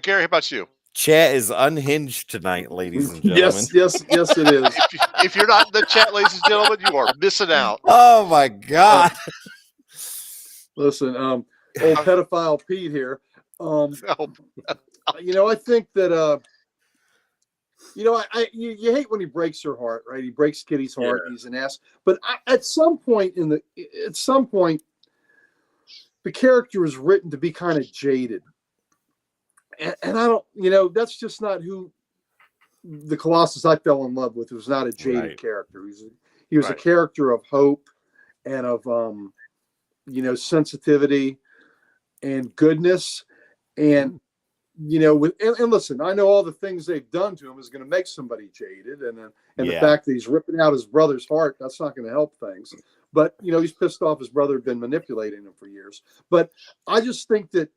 Gary, how about you? Chat is unhinged tonight, ladies and gentlemen. Yes, it is. If you're not in the chat, ladies and gentlemen, you are missing out. Oh my God. Listen, old pedophile Pete here. Oh, I think that you hate when he breaks her heart, right? He breaks Kitty's heart. Yeah. He's an ass. But at some point, the character is written to be kind of jaded, and I don't, that's just not who the Colossus I fell in love with. Was not a jaded character. He was a character of hope and of sensitivity and goodness, and and listen, I know all the things they've done to him is going to make somebody jaded, and the fact that he's ripping out his brother's heart, that's not going to help things. But he's pissed off his brother had been manipulating him for years. But I just think that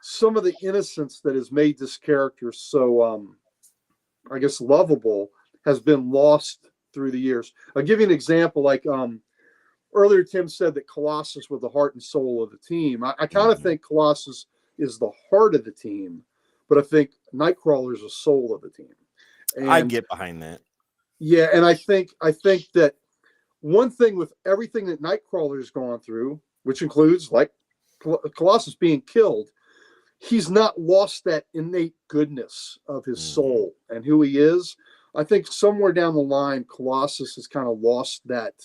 some of the innocence that has made this character so I guess lovable has been lost through the years. I'll give you an example. Like earlier, Tim said that Colossus was the heart and soul of the team. I kind of think Colossus is the heart of the team, but I think Nightcrawler is the soul of the team. And I get behind that. Yeah, and I think that one thing with everything that Nightcrawler has gone through, which includes like Colossus being killed, he's not lost that innate goodness of his soul and who he is. I think somewhere down the line, Colossus has kind of lost that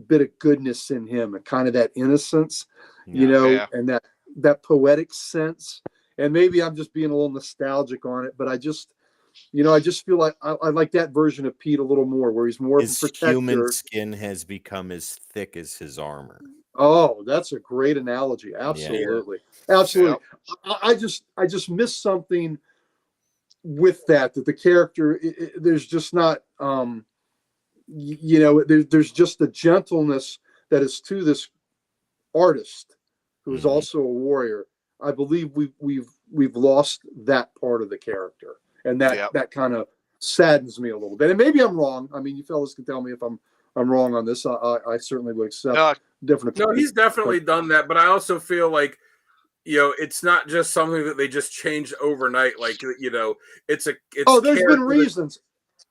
bit of goodness in him and kind of that innocence, and that poetic sense. And maybe I'm just being a little nostalgic on it, but I just feel like I like that version of Pete a little more, where he's more His of a protector. human skin has become as thick as his armor. Oh, that's a great analogy. Absolutely. Yeah. Absolutely. I just miss something with that the character, there's just not, there's just a gentleness that is to this artist who is also a warrior. I believe we've lost that part of the character, and that kind of saddens me a little bit. And maybe I'm wrong. I mean, you fellas can tell me if I'm wrong on this. I certainly would accept different. No, he's definitely done that, but I also feel like it's not just something that they just changed overnight. Like it's there's been reasons.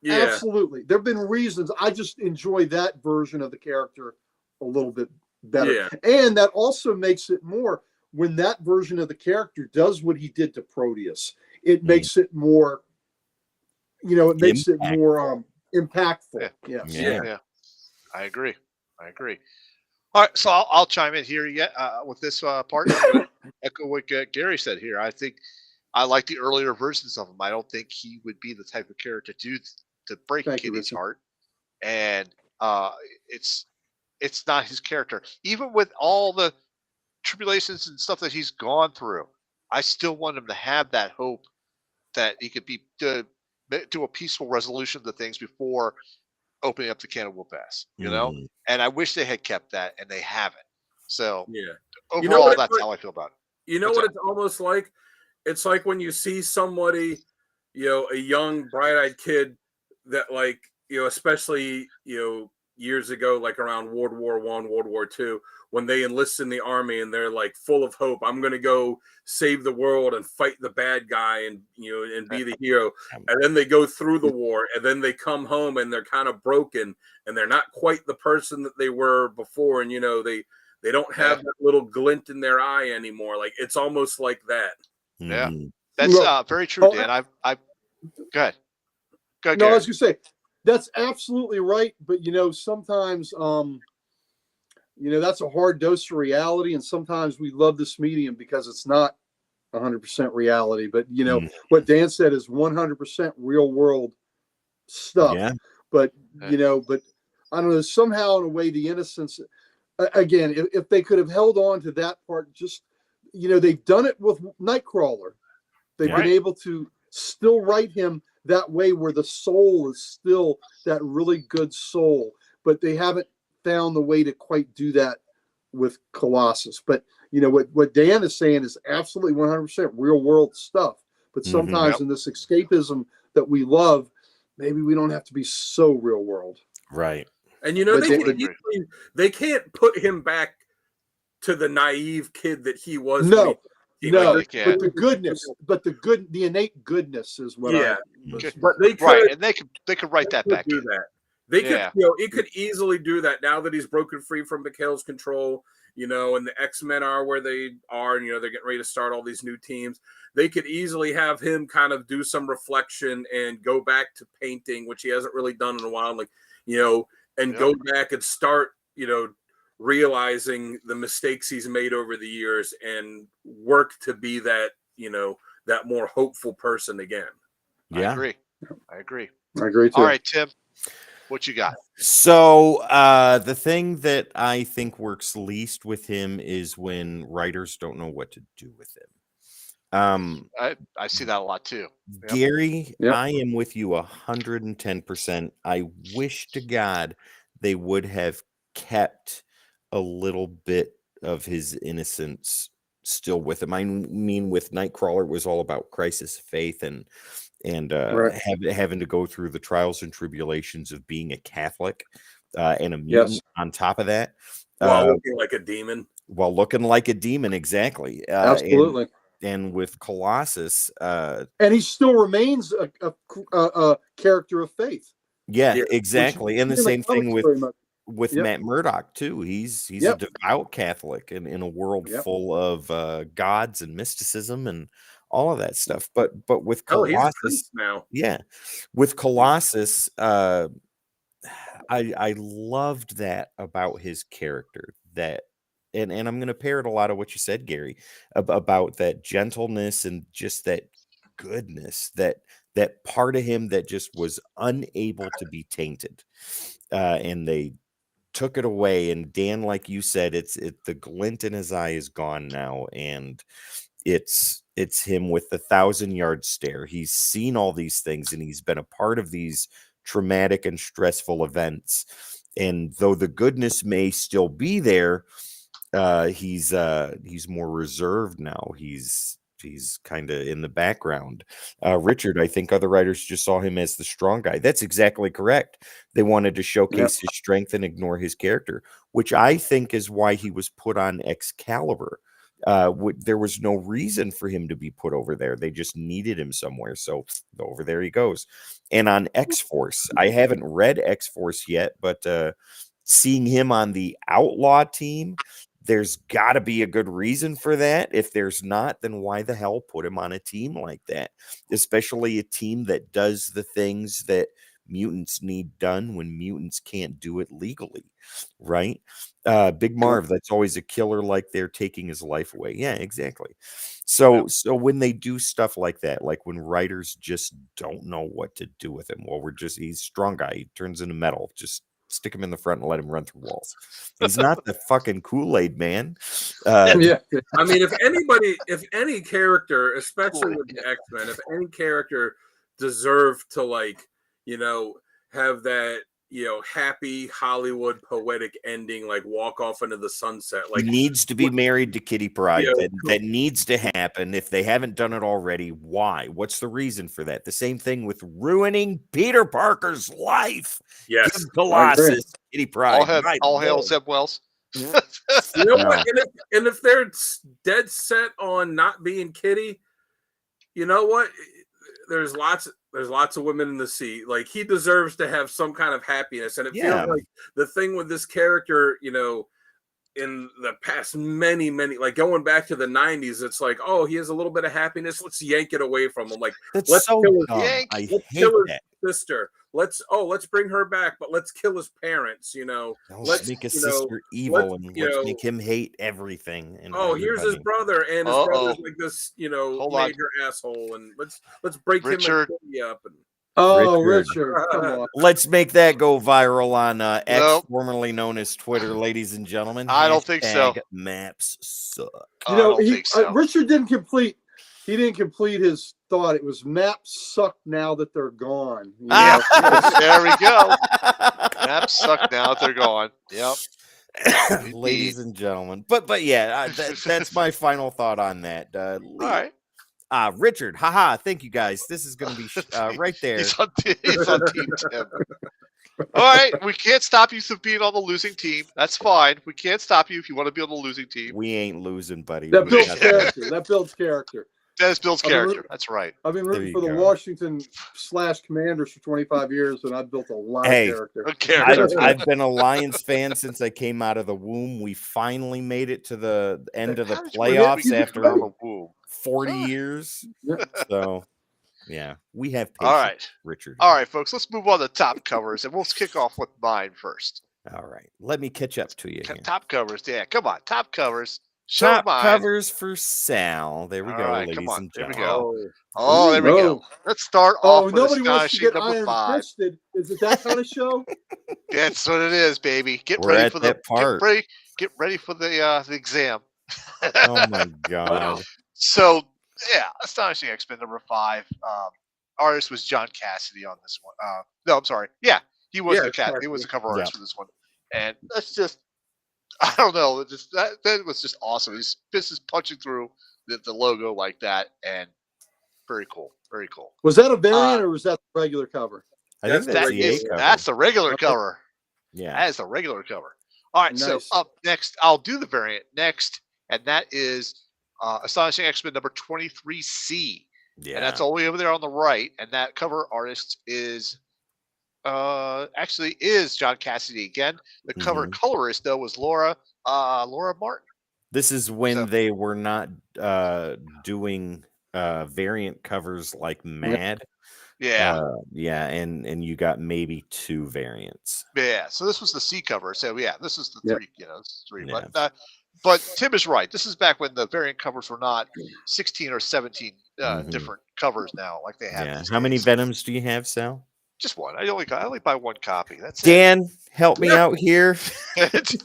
Yeah, absolutely, there've been reasons. I just enjoy that version of the character a little bit better, and that also makes it more. When that version of the character does what he did to Proteus, it makes it more, it makes it more impactful. Yeah. I agree. All right, so I'll chime in here with this part. I'm going to echo what Gary said here. I think I like the earlier versions of him. I don't think he would be the type of character to break Kitty's heart, and it's not his character. Even with all the tribulations and stuff that he's gone through, I still want him to have that hope that he could do a peaceful resolution to things before opening up the can of whoop ass, and I wish they had kept that, and they haven't. So overall, that's how I feel about it. What it's almost like? It's like when you see somebody, a young bright-eyed kid that especially years ago, like around World War I, World War II, when they enlist in the army and they're like full of hope. I'm going to go save the world and fight the bad guy and and be the hero. And then they go through the war and then they come home and they're kind of broken and they're not quite the person that they were before. And they don't have that little glint in their eye anymore. Like it's almost like that. Yeah, that's very true, Dan. I go ahead. No, I was going to say that's absolutely right. But sometimes that's a hard dose of reality, and sometimes we love this medium because it's not 100% reality. But what Dan said is 100% real world stuff. Yeah. But but I don't know. Somehow, in a way, the innocence. Again, if they could have held on to that part, just they've done it with Nightcrawler. They've been able to still write him that way, where the soul is still that really good soul, but they haven't found the way to quite do that with Colossus. But what Dan is saying is absolutely 100% real world stuff. But sometimes in this escapism that we love, maybe we don't have to be so real world. Right. And you know, But they can't put him back to the naive kid that he was. No, No, they can't. but the innate goodness is what Yeah. I. But they could, Right, and they could write that could back do in. that. They could, Yeah. it could easily do that now that he's broken free from Mikhail's control, and the X-Men are where they are, and, they're getting ready to start all these new teams. They could easily have him kind of do some reflection and go back to painting, which he hasn't really done in a while, and go back and start, realizing the mistakes he's made over the years and work to be that, that more hopeful person again. Yeah. I agree too. All right, Tim, what you got? So the thing that I think works least with him is when writers don't know what to do with him. I see that a lot too. Yep. Gary, I am with you 110%. I wish to God they would have kept a little bit of his innocence still with him. I mean, with Nightcrawler, it was all about crisis of faith and having to go through the trials and tribulations of being a Catholic and a mutant on top of that. While looking like a demon. Exactly. Absolutely. And with Colossus, and he still remains a character of faith. Yeah, exactly. And the same thing with Yep. Matt Murdock too. He's a devout Catholic in a world full of gods and mysticism and all of that stuff. But with Colossus with Colossus, I loved that about his character, that and I'm going to parrot a lot of what you said, Gary, about that gentleness and just that goodness, that part of him that just was unable to be tainted, and they took it away. And Dan, like you said, the glint in his eye is gone now, and it's him with the 1,000-yard stare. He's seen all these things, and he's been a part of these traumatic and stressful events. And though the goodness may still be there, he's more reserved now. He's kind of in the background. Richard, I think other writers just saw him as the strong guy. That's exactly correct. They wanted to showcase his strength and ignore his character, which I think is why he was put on Excalibur. There was no reason for him to be put over there. They just needed him somewhere. So over there he goes. And on X-Force, I haven't read X-Force yet, but seeing him on the Outlaw team, there's got to be a good reason for that. If there's not, then why the hell put him on a team like that? Especially a team that does the things that mutants need done when mutants can't do it legally, right? Big Marv, that's always a killer, like they're taking his life away. Yeah, exactly. So when they do stuff like that, like when writers just don't know what to do with him, well, he's a strong guy, he turns into metal, just stick him in the front and let him run through walls. He's not the fucking Kool-Aid man. I mean, if any character, especially with the X-Men, if any character deserved to have that, happy Hollywood poetic ending, like walk off into the sunset, like he needs to be married to Kitty Pryde. That needs to happen. If they haven't done it already, why? What's the reason for that? The same thing with ruining Peter Parker's life. Yes, give Colossus Kitty Pryde. All hail Zeb Wells. You know what? And if they're dead set on not being Kitty, you know what? There's lots of women in the sea. Like, he deserves to have some kind of happiness. And it feels like the thing with this character, in the past many, like going back to the 90s, it's like, oh, he has a little bit of happiness. Let's yank it away from him. Like, let's so kill dumb. Let's kill his sister. Let's bring her back, but let's kill his parents. Let's make his sister evil and let's make him hate everything. And here's his brother, and his brother's like this, major asshole, and let's break him up. And Richard, come on. Let's make that go viral on X, formerly known as Twitter, ladies and gentlemen. I don't think so. Maps suck. I don't think so. Richard didn't complete. He didn't complete his thought. It was maps suck now that they're gone. There we go. Maps suck now that they're gone. Yep. Ladies and gentlemen. But yeah, that's my final thought on that. All right. Richard, haha, thank you guys. This is going to be right there. He's on Team Tim. All right, we can't stop you from being on the losing team. That's fine. We can't stop you if you want to be on the losing team. We ain't losing, buddy. That We builds got character. That builds character. That is Bill's I mean, character. That's right. I've been There rooting you for the go. Washington/Commanders for 25 years, and I've built a lot Hey, of character. Good character. I've been a Lions fan since I came out of the womb. We finally made it to the end of the How did you playoffs you after get a womb? 40 years. Yeah. So, yeah, we have patience, All right. Richard. All right, folks. Let's move on to top covers, and we'll kick off with mine first. All right. Let me catch up to you here. Top covers. Yeah, come on. Top covers. Show Top mine. covers for Sal. There we All go, right, ladies come on. and There we gentlemen. go. Oh, there we go. Let's start off with Nobody wants to astonishing get number iron 5. fisted. Is it that kind of show? That's what it is, baby. Get We're ready at for that part. Get ready for the exam. Oh my God. So yeah, astonishing X-Men number 5. Artist was John Cassidy on this one. No, I'm sorry. Yeah, he was he was the cover artist for this one, and that's just I don't know. Just that was just awesome. He's just punching through the logo like that, and very cool. Very cool. Was that a variant or was that the regular cover? I think that's the A cover. That's the regular cover. Yeah. That is the regular cover. All right, so Nice. up next, I'll do the variant next, and that is Astonishing X-Men number 23C. Yeah. And that's all the way over there on the right. And that cover artist is actually John Cassidy again. The cover colorist though was Laura Martin. This is when they were not doing variant covers like mad. Yeah. And you got maybe 2 variants. Yeah. So this was the C cover. So yeah, this is the 3, this is 3. Yeah. But Tim is right. This is back when the variant covers were not 16 or 17 different covers now, like they have. Yeah. How many Venoms do you have, Sal? Just one. I only buy one copy. That's Dan, help me out here. it.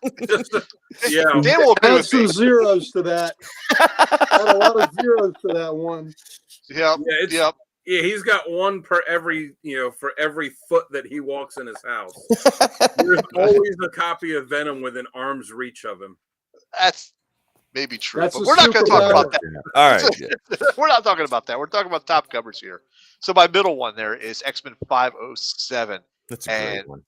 Yeah. Dan will agree Add with me. some zeros to that. Add a lot of zeros to that one. Yep. Yep. Yeah, he's got one per every, for every foot that he walks in his house. There's always a copy of Venom within arm's reach of him. That's maybe true, That's but a we're not going to talk about that. All right. We're not talking about that. We're talking about top covers here. So my middle one there is X-Men 507. That's a great one.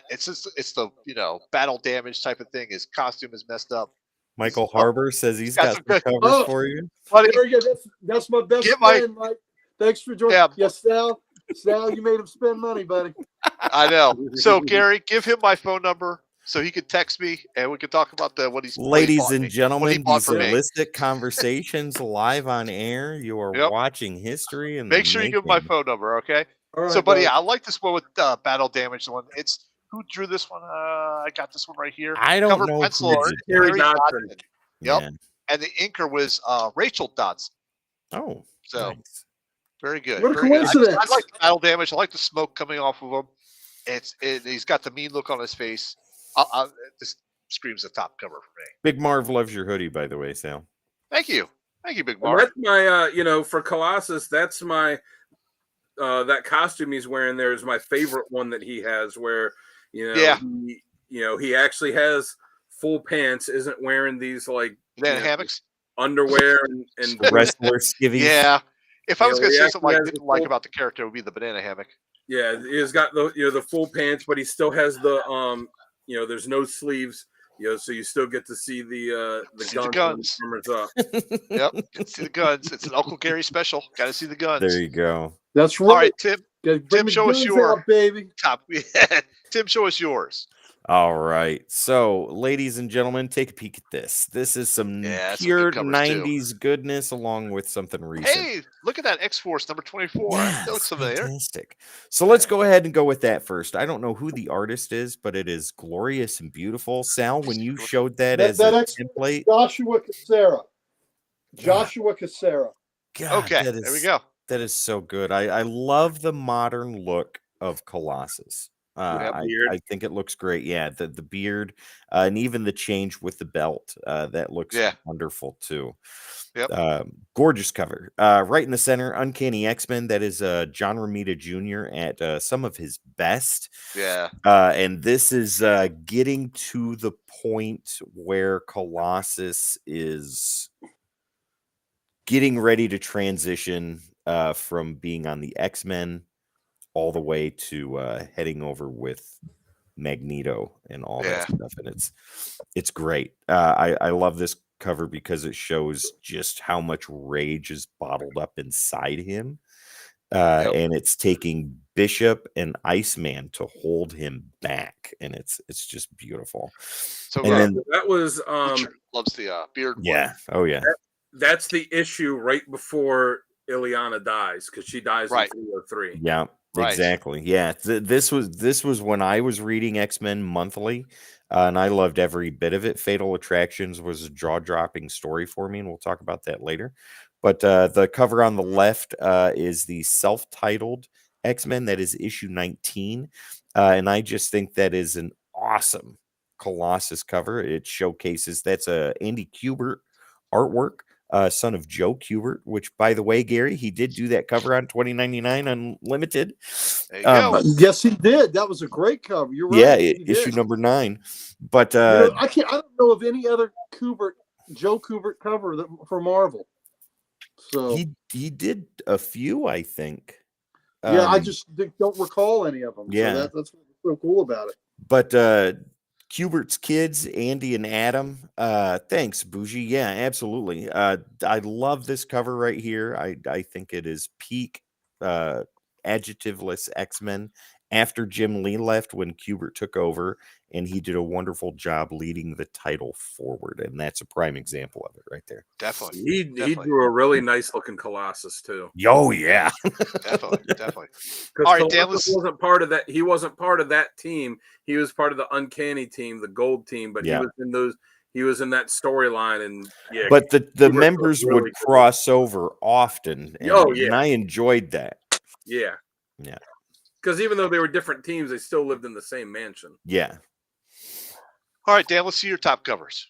It's the battle damage type of thing. His costume is messed up. Michael Harbor says he's got some covers for you. Buddy, Very good. That's my best friend, Mike. Thanks for joining. Yeah. Yes, Sal. Sal, you made him spend money, buddy. I know. So Gary, give him my phone number so he could text me and we could talk about Ladies and gentlemen, these me. illicit conversations live on air. You are watching history, and make sure you give my phone number, okay? All right, so, buddy, I like this one with battle damage. The one who drew this one? I got this one right here. I don't know. Pencil art, Terry Terry Dodson. Dodson. Yep. And the inker was Rachel Dodson. Oh, so nice. Very good. What a very coincidence! Good. I like the battle damage. I like the smoke coming off of him. He's got the mean look on his face. This screams the top cover for me. Big Marv loves your hoodie, by the way, Sal. Thank you, Big Well, Marv. that's my, for Colossus, that's my that costume he's wearing there is my favorite one that he has, where he actually has full pants, isn't wearing these like hammocks, underwear, and wrestler skivvies. Yeah. If I was going to say something I didn't like full... about the character, it would be the banana hammock. Yeah, he's got the the full pants, but he still has the there's no sleeves. So you still get to see the guns. Up. Yep, get to see the guns. It's an Uncle Gary special. Got to see the guns. There you go. That's right. All right, Tim. Tim, show us your baby. Top. Tim, show us yours. All right. So, ladies and gentlemen, take a peek at this. This is some pure 90s goodness along with something recent. Hey, look at that X-Force number 24. Yes, that looks familiar. Fantastic. So let's go ahead and go with that first. I don't know who the artist is, but it is glorious and beautiful. Sal, when you showed that as a template. Joshua Cassera. Joshua Cassera. God, okay, there we go. That is so good. I love the modern look of Colossus. I think it looks great. Yeah, the beard and even the change with the belt that looks wonderful too. Yep. Gorgeous cover. Right in the center, Uncanny X-Men. That is John Romita Jr. at some of his best. Yeah. And this is getting to the point where Colossus is getting ready to transition from being on the X-Men all the way to heading over with Magneto and all that stuff, and it's great. I love this cover because it shows just how much rage is bottled up inside him, and it's taking Bishop and Iceman to hold him back, and it's just beautiful. So and then that was Richard loves the beard. yeah, oh yeah, that's the issue right before Ileana dies, because she dies Right. in 303. yeah. Right. Exactly. Yeah. This was when I was reading X-Men monthly, and I loved every bit of it. Fatal Attractions was a jaw-dropping story for me, and we'll talk about that later. But the cover on the left is the self-titled X-Men. That is issue 19. And I just think that is an awesome Colossus cover. It showcases, that's a Andy Kubert artwork. Son of Joe Kubert, which, by the way, Gary, he did do that cover on 2099 Unlimited. There you go. Yes, he did. That was a great cover. You're right. Yeah, He issue did. number 9. But I don't know of any other Joe Kubert cover for Marvel. So he did a few, I think. Yeah, I just don't recall any of them. Yeah, so that's what's so cool about it. But Kubert's kids, Andy and Adam. Thanks, Bougie. Yeah, absolutely. I love this cover right here. I think it is peak adjectiveless X-Men after Jim Lee left, when Kubert took over, and he did a wonderful job leading the title forward, and that's a prime example of it right there. Definitely. He drew a really nice looking Colossus too. Oh yeah. Definitely. All right, Dan, wasn't part of that. He wasn't part of that team. He was part of the Uncanny team, the Gold team, but Yeah. he was in that storyline, and yeah. But the members really would cross over often, and, and I enjoyed that. Yeah. Yeah. Because even though they were different teams, they still lived in the same mansion. Yeah. All right, Dan, let's see your top covers.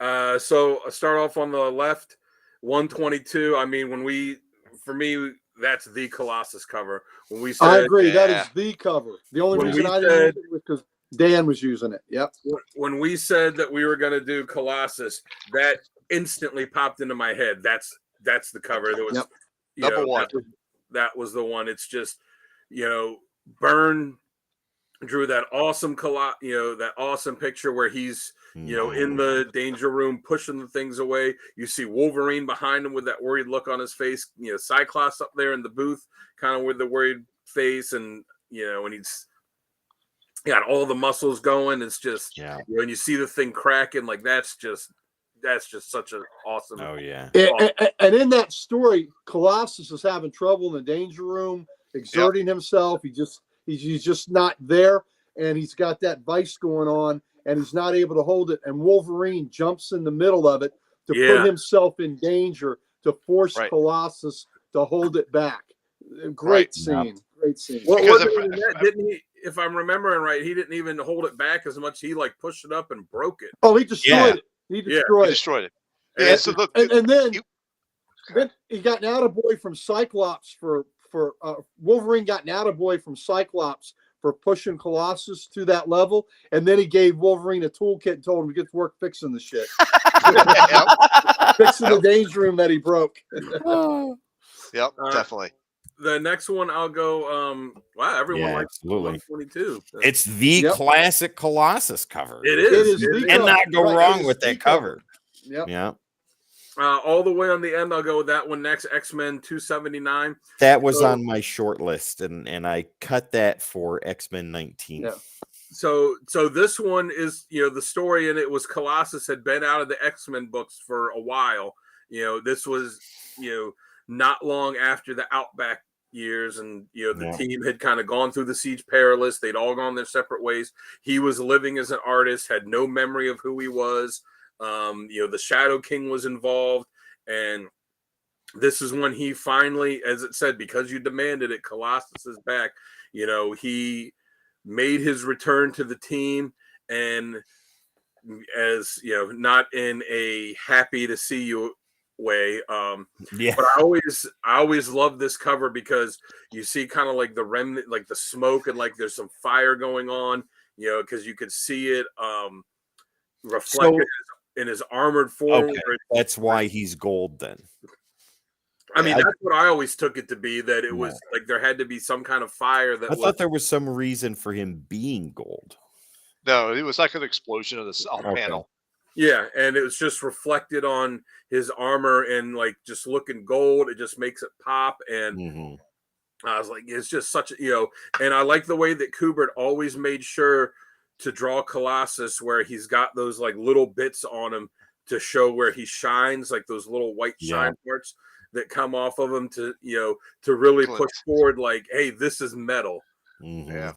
So I start off on the left, 122. I mean, for me, that's the Colossus cover. When we said, I agree, that is the cover. The only reason I didn't use it was because Dan was using it. Yep. When we said that we were going to do Colossus, that instantly popped into my head. That's the cover. That was number one. That was the one. It's just, Byrne drew that awesome that awesome picture where he's in the danger room pushing the things away. You see Wolverine behind him with that worried look on his face. Cyclops up there in the booth, kind of with the worried face, and and he's got all the muscles going. It's just when you see the thing cracking, like that's just such an awesome. Oh yeah. And in that story, Colossus is having trouble in the danger room, exerting himself. He's just not there, and he's got that vice going on, and he's not able to hold it. And Wolverine jumps in the middle of it to put himself in danger, to force Colossus to hold it back. Great scene. Great scene. Well, didn't he? If I'm remembering right, he didn't even hold it back as much. He pushed it up and broke it. Oh, he destroyed it. He destroyed it. Yeah. So look, and then he got an attaboy from Cyclops for Wolverine got an attaboy from Cyclops for pushing Colossus to that level, and then he gave Wolverine a toolkit and told him to get to work fixing the shit, fixing the danger room that he broke. Yep, definitely. The next one I'll go. Wow, everyone likes 122. It's the classic Colossus cover. It is. You cannot go wrong with that cover. Yep. Yeah. All the way on the end, I'll go with that one next. X-Men 279. That was on my short list, and I cut that for X-Men 19. Yeah. So this one is, the story in it was Colossus had been out of the X-Men books for a while. This was, not long after the Outback years, and the team had kind of gone through the Siege Perilous. They'd all gone their separate ways. He was living as an artist, had no memory of who he was. The Shadow King was involved, and this is when he finally, as it said, because you demanded it, Colossus is back. He made his return to the team, and as not in a happy to see you way. But I always love this cover because you see kind of like the remnant, like the smoke, and like there's some fire going on, because you could see it reflected in his armored form. Okay, that's why he's gold then. I mean, I- that's what I always took it to be, that it Yeah. was like there had to be some kind of fire that I thought there was some reason for him being gold. No, it was like an explosion of the Okay. panel. Yeah, and it was just reflected on his armor and like just looking gold. It just makes it pop. And Mhm. I was like, it's just such a, and I like the way that Kubert always made sure to draw Colossus where he's got those like little bits on him to show where he shines, like those little white shine parts that come off of him to, to really push forward, like, hey, this is metal. Mhm. Yeah.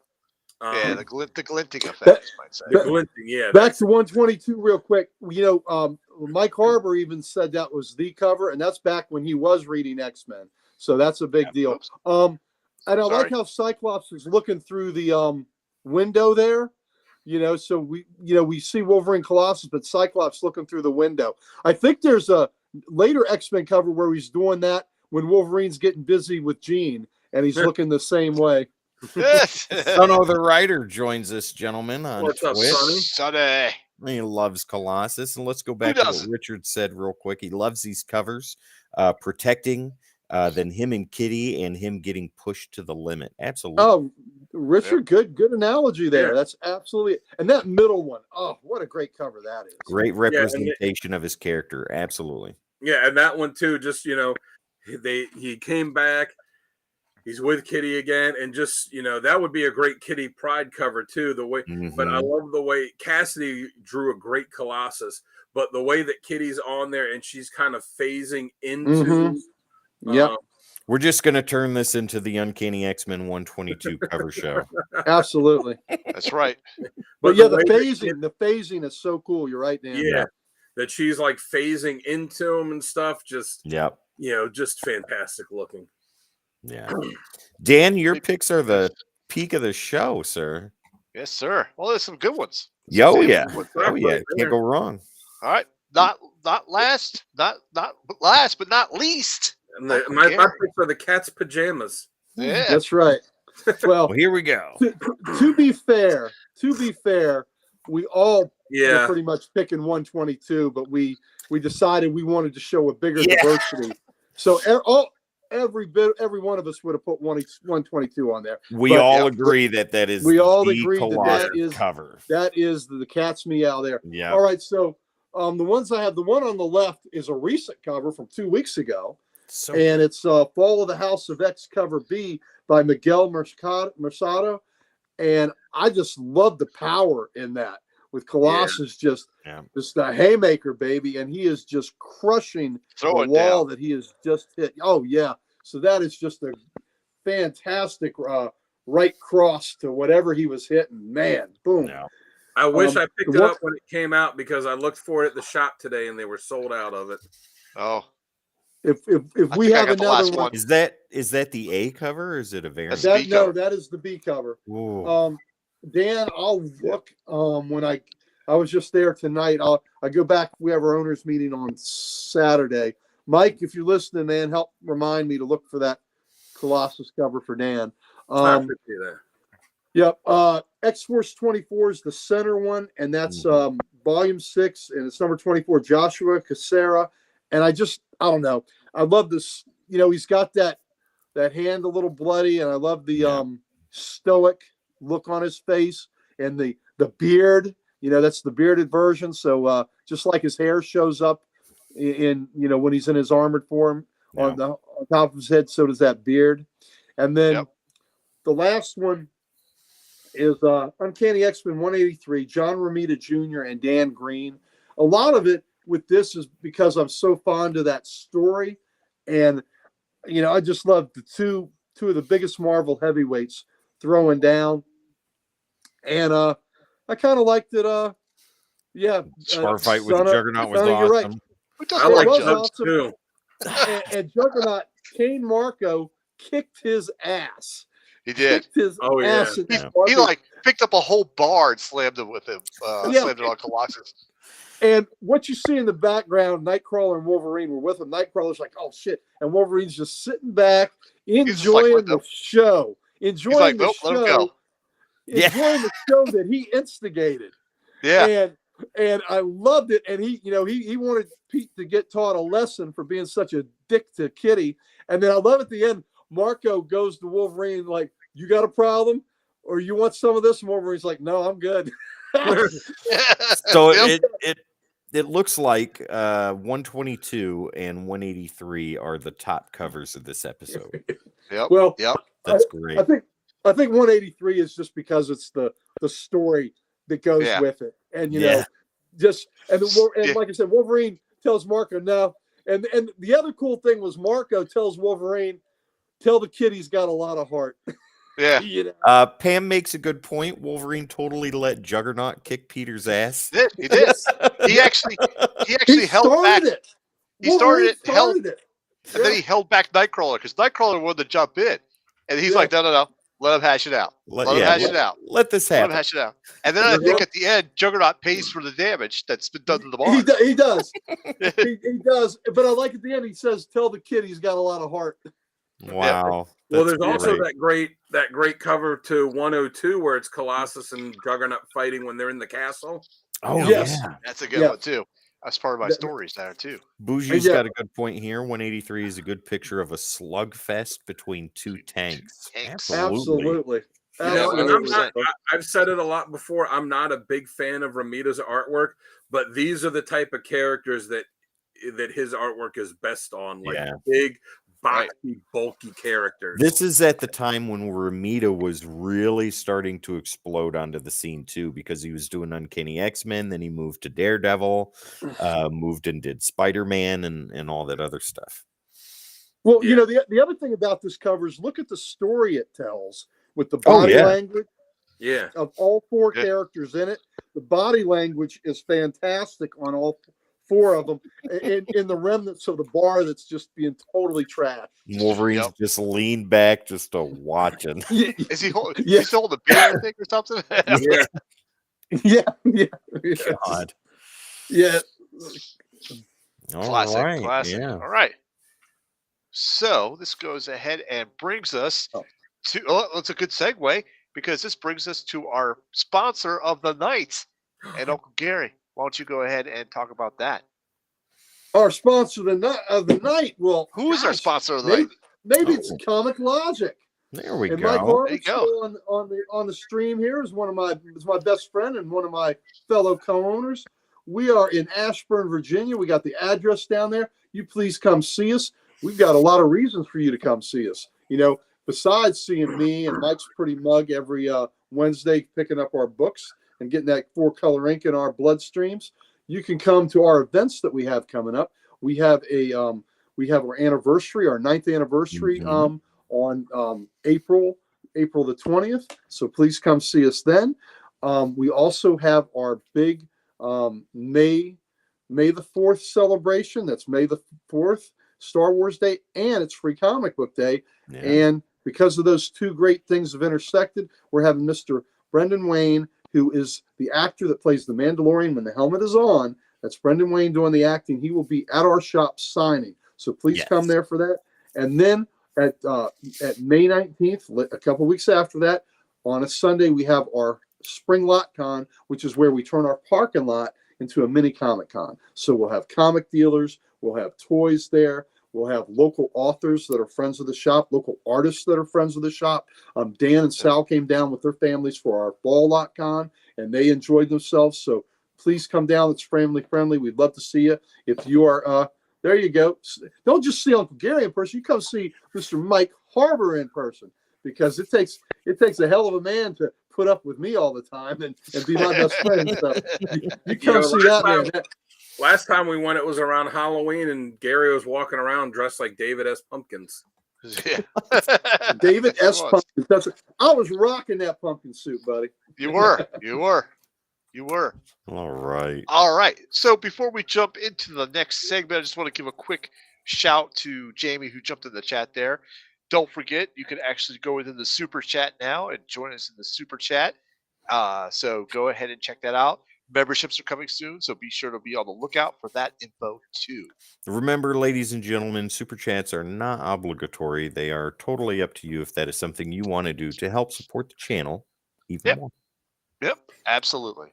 Yeah, the glinting effect, you might say. the glinting, yeah. Back to 122 real quick. Mike Harbour even said that was the cover, and that's back when he was reading X-Men. So that's a big deal. Oops. And I Sorry. like how Cyclops is looking through the window there. So we see Wolverine Colossus, but Cyclops looking through the window. I think there's a later X-Men cover where he's doing that when Wolverine's getting busy with Jean, and he's looking the same way. Sono the writer joins us, gentlemen, on What's up, Twitch. Sonny? Sonny. He loves Colossus, and let's go back to what Richard said real quick. He loves these covers, protecting, then him and Kitty, and him getting pushed to the limit. Absolutely. Oh, Richard, good analogy there. Yeah. That's absolutely, and that middle one. Oh, what a great cover that is. Great representation of his character. Absolutely. Yeah, and that one too. Just he came back. He's with Kitty again, and just that would be a great Kitty Pride cover too. The way, but I love the way Cassidy drew a great Colossus, but the way that Kitty's on there and she's kind of phasing into. Yeah, we're just gonna turn this into the Uncanny X-Men 122 cover show. Absolutely. That's right. But yeah, the phasing is so cool. You're right, Dan. Yeah, that she's like phasing into him and stuff. Just just fantastic looking. Yeah. Dan, your picks are the peak of the show, sir. Yes, sir. Well, there's some good ones. Oh yeah. Can't go wrong. All right. Not last, but not least. And my picks are the cat's pajamas. Yeah. That's right. Well, here we go. To be fair, we all were pretty much picking 122, but we decided we wanted to show a bigger diversity. So every one of us would have put 122 on there. We all agree that is. We all agree that is cover. That is the cat's meow there. Yeah. All right. So the ones I have, the one on the left is a recent cover from 2 weeks ago, and it's Fall of the House of X cover B by Miguel Mercado, and I just love the power in that with Colossus just a haymaker, baby, and he is just crushing the wall that he has just hit. Oh yeah, so that is just a fantastic right cross to whatever he was hitting. Man, boom. Yeah. I wish I picked it up when it came out because I looked for it at the shop today and they were sold out of it. Oh. If we have another one, is that the A cover or is it a variant? That is the B cover. Ooh. Dan, I'll look when I was just there tonight. I go back. We have our owners meeting on Saturday. Mike, if you're listening, man, help remind me to look for that Colossus cover for Dan. I appreciate that. Yep. X-Force 24 is the center one, and that's volume 6, and it's number 24, Joshua Cassera. And I don't know. I love this. He's got that hand a little bloody, and I love the stoic look on his face and the beard. That's the bearded version. So just like his hair shows up in when he's in his armored form on top of his head, so does that beard. And then the last one is Uncanny X-Men 183, John Romita Jr. and Dan Green. A lot of it with this is because I'm so fond of that story, and I just love the two of the biggest Marvel heavyweights throwing down, and I kind of liked it. Spar fight with the Juggernaut was awesome. You're right. I like Juggernaut too. And Juggernaut, Kane Marco kicked his ass. He did. Ass he like picked up a whole bar and slammed it with him. Slammed it on Colossus. And what you see in the background, Nightcrawler and Wolverine were with him. Nightcrawler's like, oh shit. And Wolverine's just sitting back, enjoying the show. Enjoying the show. Enjoying the show that he instigated. Yeah. And And I loved it. And he wanted Pete to get taught a lesson for being such a dick to Kitty. And then I love at the end, Marco goes to Wolverine like, "You got a problem? Or you want some of this?" And Wolverine's like, "No, I'm good." So Yep. it looks like 122 and 183 are the top covers of this episode. Yep. Well, Yep. That's great. I think 183 is just because it's the story that goes Yeah. with it. And Yeah. and like I said, Wolverine tells Marco no. And the other cool thing was Marco tells Wolverine, "Tell the kid he's got a lot of heart." Yeah. You know? Pam makes a good point. Wolverine totally let Juggernaut kick Peter's ass. He did. He actually He held back. started it. He started it, Started it. and then he held back Nightcrawler because Nightcrawler wanted to jump in, and he's like, "No, let him hash it out. Let him hash it out. Let this Let him happen. hash it out." And then I think at the end, Juggernaut pays for the damage that's been done to the bar. He does. he does. But I like at the end, he says, "Tell the kid he's got a lot of heart." Wow. Well, That's there's also great. that great cover to 102 where it's Colossus and Juggernaut fighting when they're in the castle. Oh, Yes. yeah. That's a good Yeah. one too. That's part of my stories there too. Bougie's Yeah. got a good point here. 183 is a good picture of a slugfest between two tanks. Absolutely. You know, and Absolutely. I've said it a lot before. I'm not a big fan of Romita's artwork, but these are the type of characters that his artwork is best on, like big, boxy, bulky characters. This is at the time when Romita was really starting to explode onto the scene too, because he was doing Uncanny X-Men, then he moved to Daredevil, moved and did Spider-Man and all that other stuff. Well, you know, the other thing about this cover is look at the story it tells with the body language of all four characters in it. The body language is fantastic on all four of them in the remnants of the bar that's just being totally trashed. Wolverine's just leaned back just to watching. Is he holding a beer, I think, or something? Yeah. God. Yeah. Classic. Yeah. All right. So this goes ahead and brings us to. That's a good segue because this brings us to our sponsor of the night, and Uncle Gary. Why don't you go ahead and talk about that? Our sponsor of the night. Well, who's our sponsor of the night? Maybe it's Comic Logic. There we and go. Mike Harlan, There you go. on the stream here is my best friend and one of my fellow co-owners. We are in Ashburn, Virginia. We got the address down there. You please come see us. We've got a lot of reasons for you to come see us. You know, besides seeing me and Mike's pretty mug every Wednesday, picking up our books and getting that 4-color ink in our bloodstreams, you can come to our events that we have coming up. We have our anniversary, our 9th anniversary on April the 20th. So please come see us then. We also have our big May the 4th celebration. That's May the 4th, Star Wars Day, and it's Free Comic Book Day. Yeah. And because of those two great things have intersected, we're having Mr. Brendan Wayne, who is the actor that plays the Mandalorian when the helmet is on. That's Brendan Wayne doing the acting. He will be at our shop signing. So please come there for that. And then at May 19th, a couple weeks after that, on a Sunday, we have our Spring Lot Con, which is where we turn our parking lot into a mini Comic Con. So we'll have comic dealers, we'll have toys there, we'll have local authors that are friends of the shop, local artists that are friends of the shop. Dan and Sal came down with their families for our Ball Lot Con, and they enjoyed themselves. So please come down. It's family friendly. We'd love to see you. If you are, there you go. Don't just see Uncle Gary in person. You come see Mr. Mike Harbor in person, because it takes a hell of a man to put up with me all the time and be my best friend. So you come see that man. Last time we went, it was around Halloween, and Gary was walking around dressed like David S. Pumpkins. Yeah. David S. Pumpkins. I was rocking that pumpkin suit, buddy. You were. All right. All right. So before we jump into the next segment, I just want to give a quick shout to Jamie who jumped in the chat there. Don't forget, you can actually go within the super chat now and join us in the super chat. So go ahead and check that out. Memberships are coming soon, so be sure to be on the lookout for that info too. Remember, ladies and gentlemen, super chats are not obligatory. They are totally up to you if that is something you want to do to help support the channel even more. Yep, absolutely.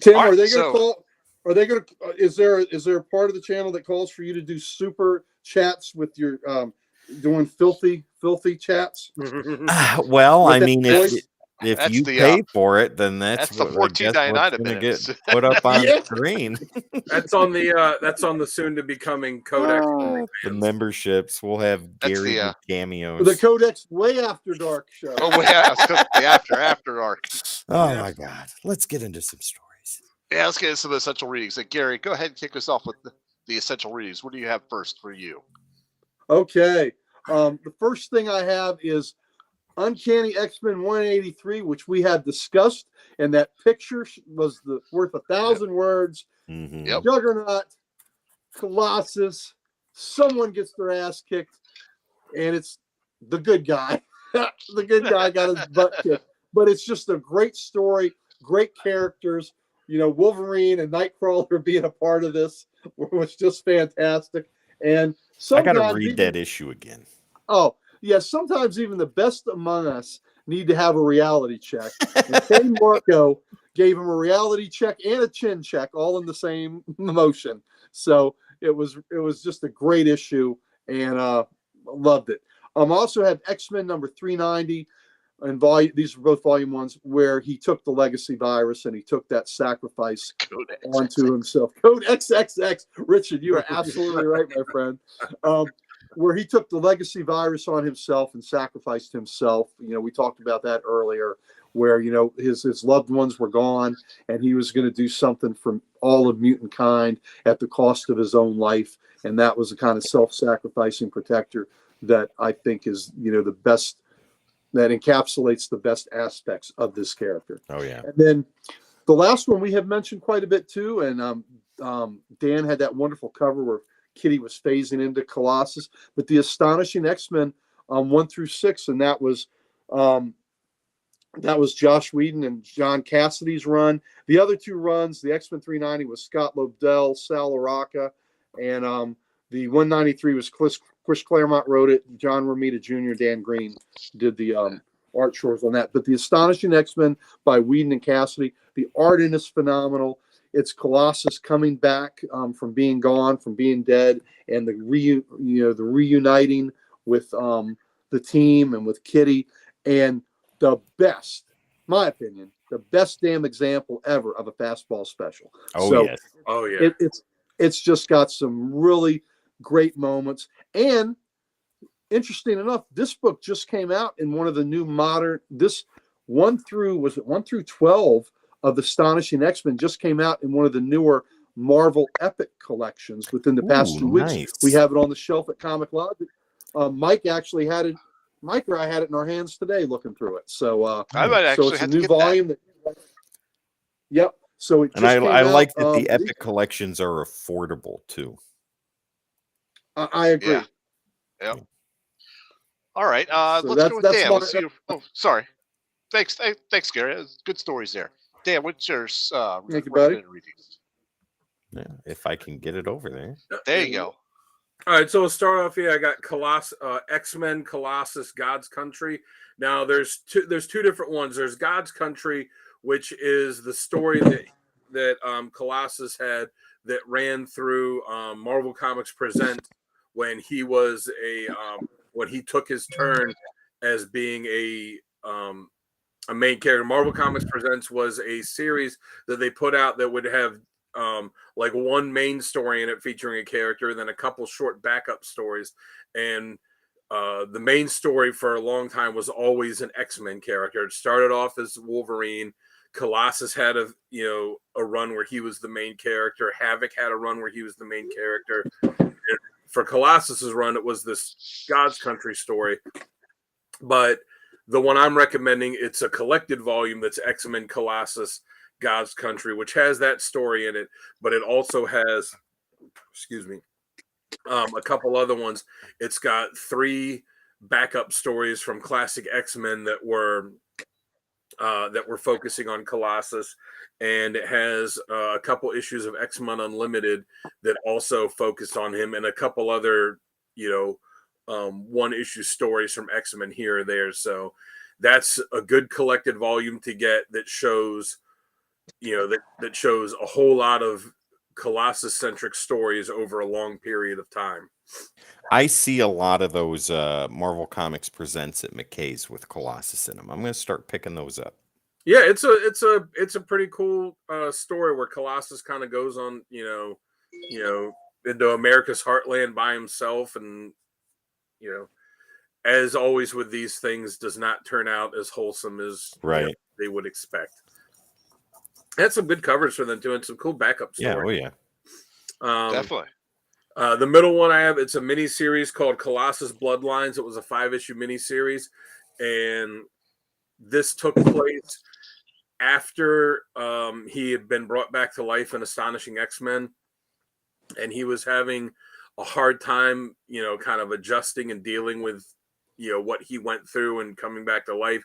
Tim, All are right, they going to so- call? Are they going to? Is there a part of the channel that calls for you to do super chats with your doing filthy chats? Well, With I that mean, voice? if That's you the, pay for it, then that's the what I guess $14.99 what's a going to minute. get put up on Yeah. screen. That's on the soon to becoming Codex. The memberships will have That's Gary the, cameos. The Codex Way After Dark show. Oh, yeah, I was gonna say after dark. Oh Yeah. my God! Let's get into some stories. Yeah, let's get into some essential readings. So, Gary, go ahead and kick us off with the essential readings. What do you have first for you? Okay. The first thing I have is Uncanny X-Men 183, which we had discussed, and that picture was worth 1,000 words. Mhm. Yep. Juggernaut, Colossus, someone gets their ass kicked, and it's the good guy. The good guy got his butt kicked. But it's just a great story, great characters. You know, Wolverine and Nightcrawler being a part of this was just fantastic. And I got to sometimes read even, that issue again. oh, yeah, sometimes even the best among us need to have a reality check. And Ken Marco gave him a reality check and a chin check all in the same motion. So it was just a great issue, and loved it. Also have X-Men number 390 and volume. These are both volume ones where he took the legacy virus and he took that sacrifice Code onto himself. Code XXX. Richard, you are absolutely right, my friend. Where he took the legacy virus on himself and sacrificed himself. You know, we talked about that earlier, where, you know, his loved ones were gone and he was going to do something for all of mutant kind at the cost of his own life. And that was the kind of self-sacrificing protector that I think is, you know, the best, that encapsulates the best aspects of this character. Oh yeah. And then the last one we have mentioned quite a bit too, and Dan had that wonderful cover where Kitty was phasing into Colossus, but the Astonishing X-Men 1 through 6, and that was Josh Whedon and John Cassidy's run. The other two runs, the X-Men 390 was Scott Lobdell, Sal LaRocca, and the 193 was Chris Claremont wrote it. John Romita Jr., Dan Green did the art shorts on that. But the Astonishing X-Men by Whedon and Cassidy, the art in is phenomenal. It's Colossus coming back from being gone, from being dead, and the reuniting with the team and with Kitty, and the best, my opinion, the best damn example ever of a fastball special. Oh so yes. Oh yeah. It's just got some really great moments. And interesting enough, this book just came out in one of the new modern, this 1 through 12 of the Astonishing X-Men just came out in one of the newer Marvel Epic collections within the past 2 weeks. Nice. We have it on the shelf at Comic Logic. Mike actually had it. Mike or I had it in our hands today looking through it. So I might so actually it's a have to new get volume. Yep. So it just And came I out, like that the Epic collections are affordable too. I agree. Yeah. Yep. All right. So Let's go with Dan. my- Let's see. Oh, sorry. Thanks, Gary. Good stories there. Dan, what's your Thank you, buddy. recommended readings? Yeah, if I can get it over there. There you go. All right, so we'll start off here. I got X-Men Colossus God's Country. Now there's two different ones. There's God's Country, which is the story that Colossus had that ran through Marvel Comics Presents when he was when he took his turn as being a main character. Marvel Comics Presents was a series that they put out that would have like one main story in it featuring a character, then a couple short backup stories. And the main story for a long time was always an X-Men character. It started off as Wolverine. Colossus had a run where he was the main character. Havoc had a run where he was the main character. And for Colossus's run, it was this God's Country story. But the one I'm recommending, it's a collected volume that's X-Men Colossus God's Country, which has that story in it, but it also has, a couple other ones. It's got 3 backup stories from classic X-Men that were focusing on Colossus, and it has a couple issues of X-Men Unlimited that also focused on him, and a couple other, one-issue stories from X-Men here or there. So that's a good collected volume to get that shows that shows a whole lot of Colossus centric stories over a long period of time. I see a lot of those Marvel Comics Presents at McKay's with Colossus in them. I'm going to start picking those up. Yeah, it's a pretty cool story where Colossus kind of goes on, into America's heartland by himself, and as always with these things, does not turn out as wholesome as they would expect. Had some good coverage for them too, and some cool backup stories. Yeah, oh yeah. Definitely. The middle one I have, it's a mini series called Colossus Bloodlines. It was a 5-issue mini series, and this took place after he had been brought back to life in Astonishing X-Men, and he was having a hard time, kind of adjusting and dealing with, what he went through and coming back to life.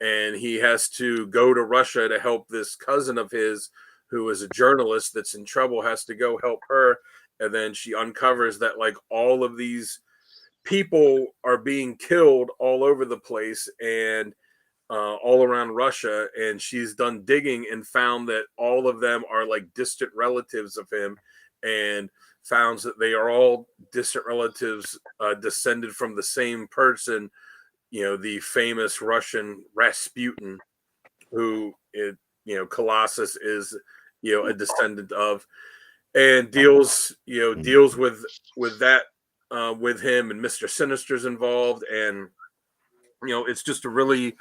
And he has to go to Russia to help this cousin of his who is a journalist that's in trouble, has to go help her. And then she uncovers that like all of these people are being killed all over the place and all around Russia. And she's done digging and found that all of them are like distant relatives of him, and found that they are all distant relatives descended from the same person, the famous Russian Rasputin, who Colossus is, a descendant of, and deals with that with him, and Mr. Sinister's involved, and it's just a really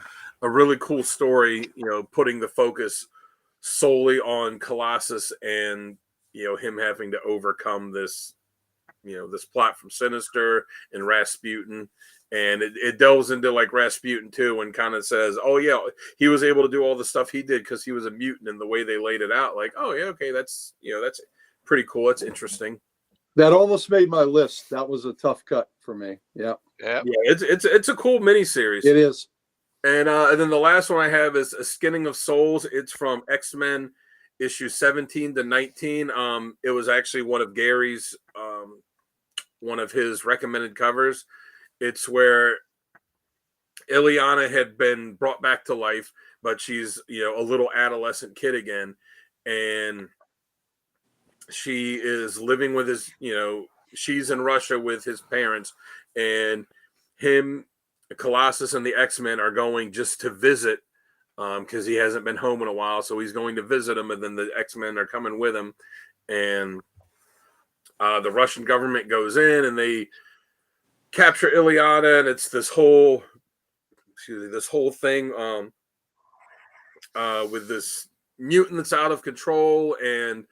cool story, putting the focus solely on Colossus and him having to overcome this this plot from Sinister and Rasputin. And it delves into like Rasputin too, and kind of says, oh yeah, he was able to do all the stuff he did because he was a mutant, and the way they laid it out, like, oh yeah, okay, that's that's pretty cool. It's interesting. That almost made my list. That was a tough cut for me. Yeah. It's a cool miniseries. It is. And then the last one I have is A Skinning of Souls. It's from X-Men issue 17 to 19. It was actually one of Gary's one of his recommended covers. It's where Ileana had been brought back to life, but she's a little adolescent kid again, and she is living with his she's in Russia with his parents, and him, Colossus, and the X-Men are going just to visit because he hasn't been home in a while, so he's going to visit him, and then the X-Men are coming with him, and the Russian government goes in and they capture Ileana, and it's this whole thing with this mutant that's out of control, and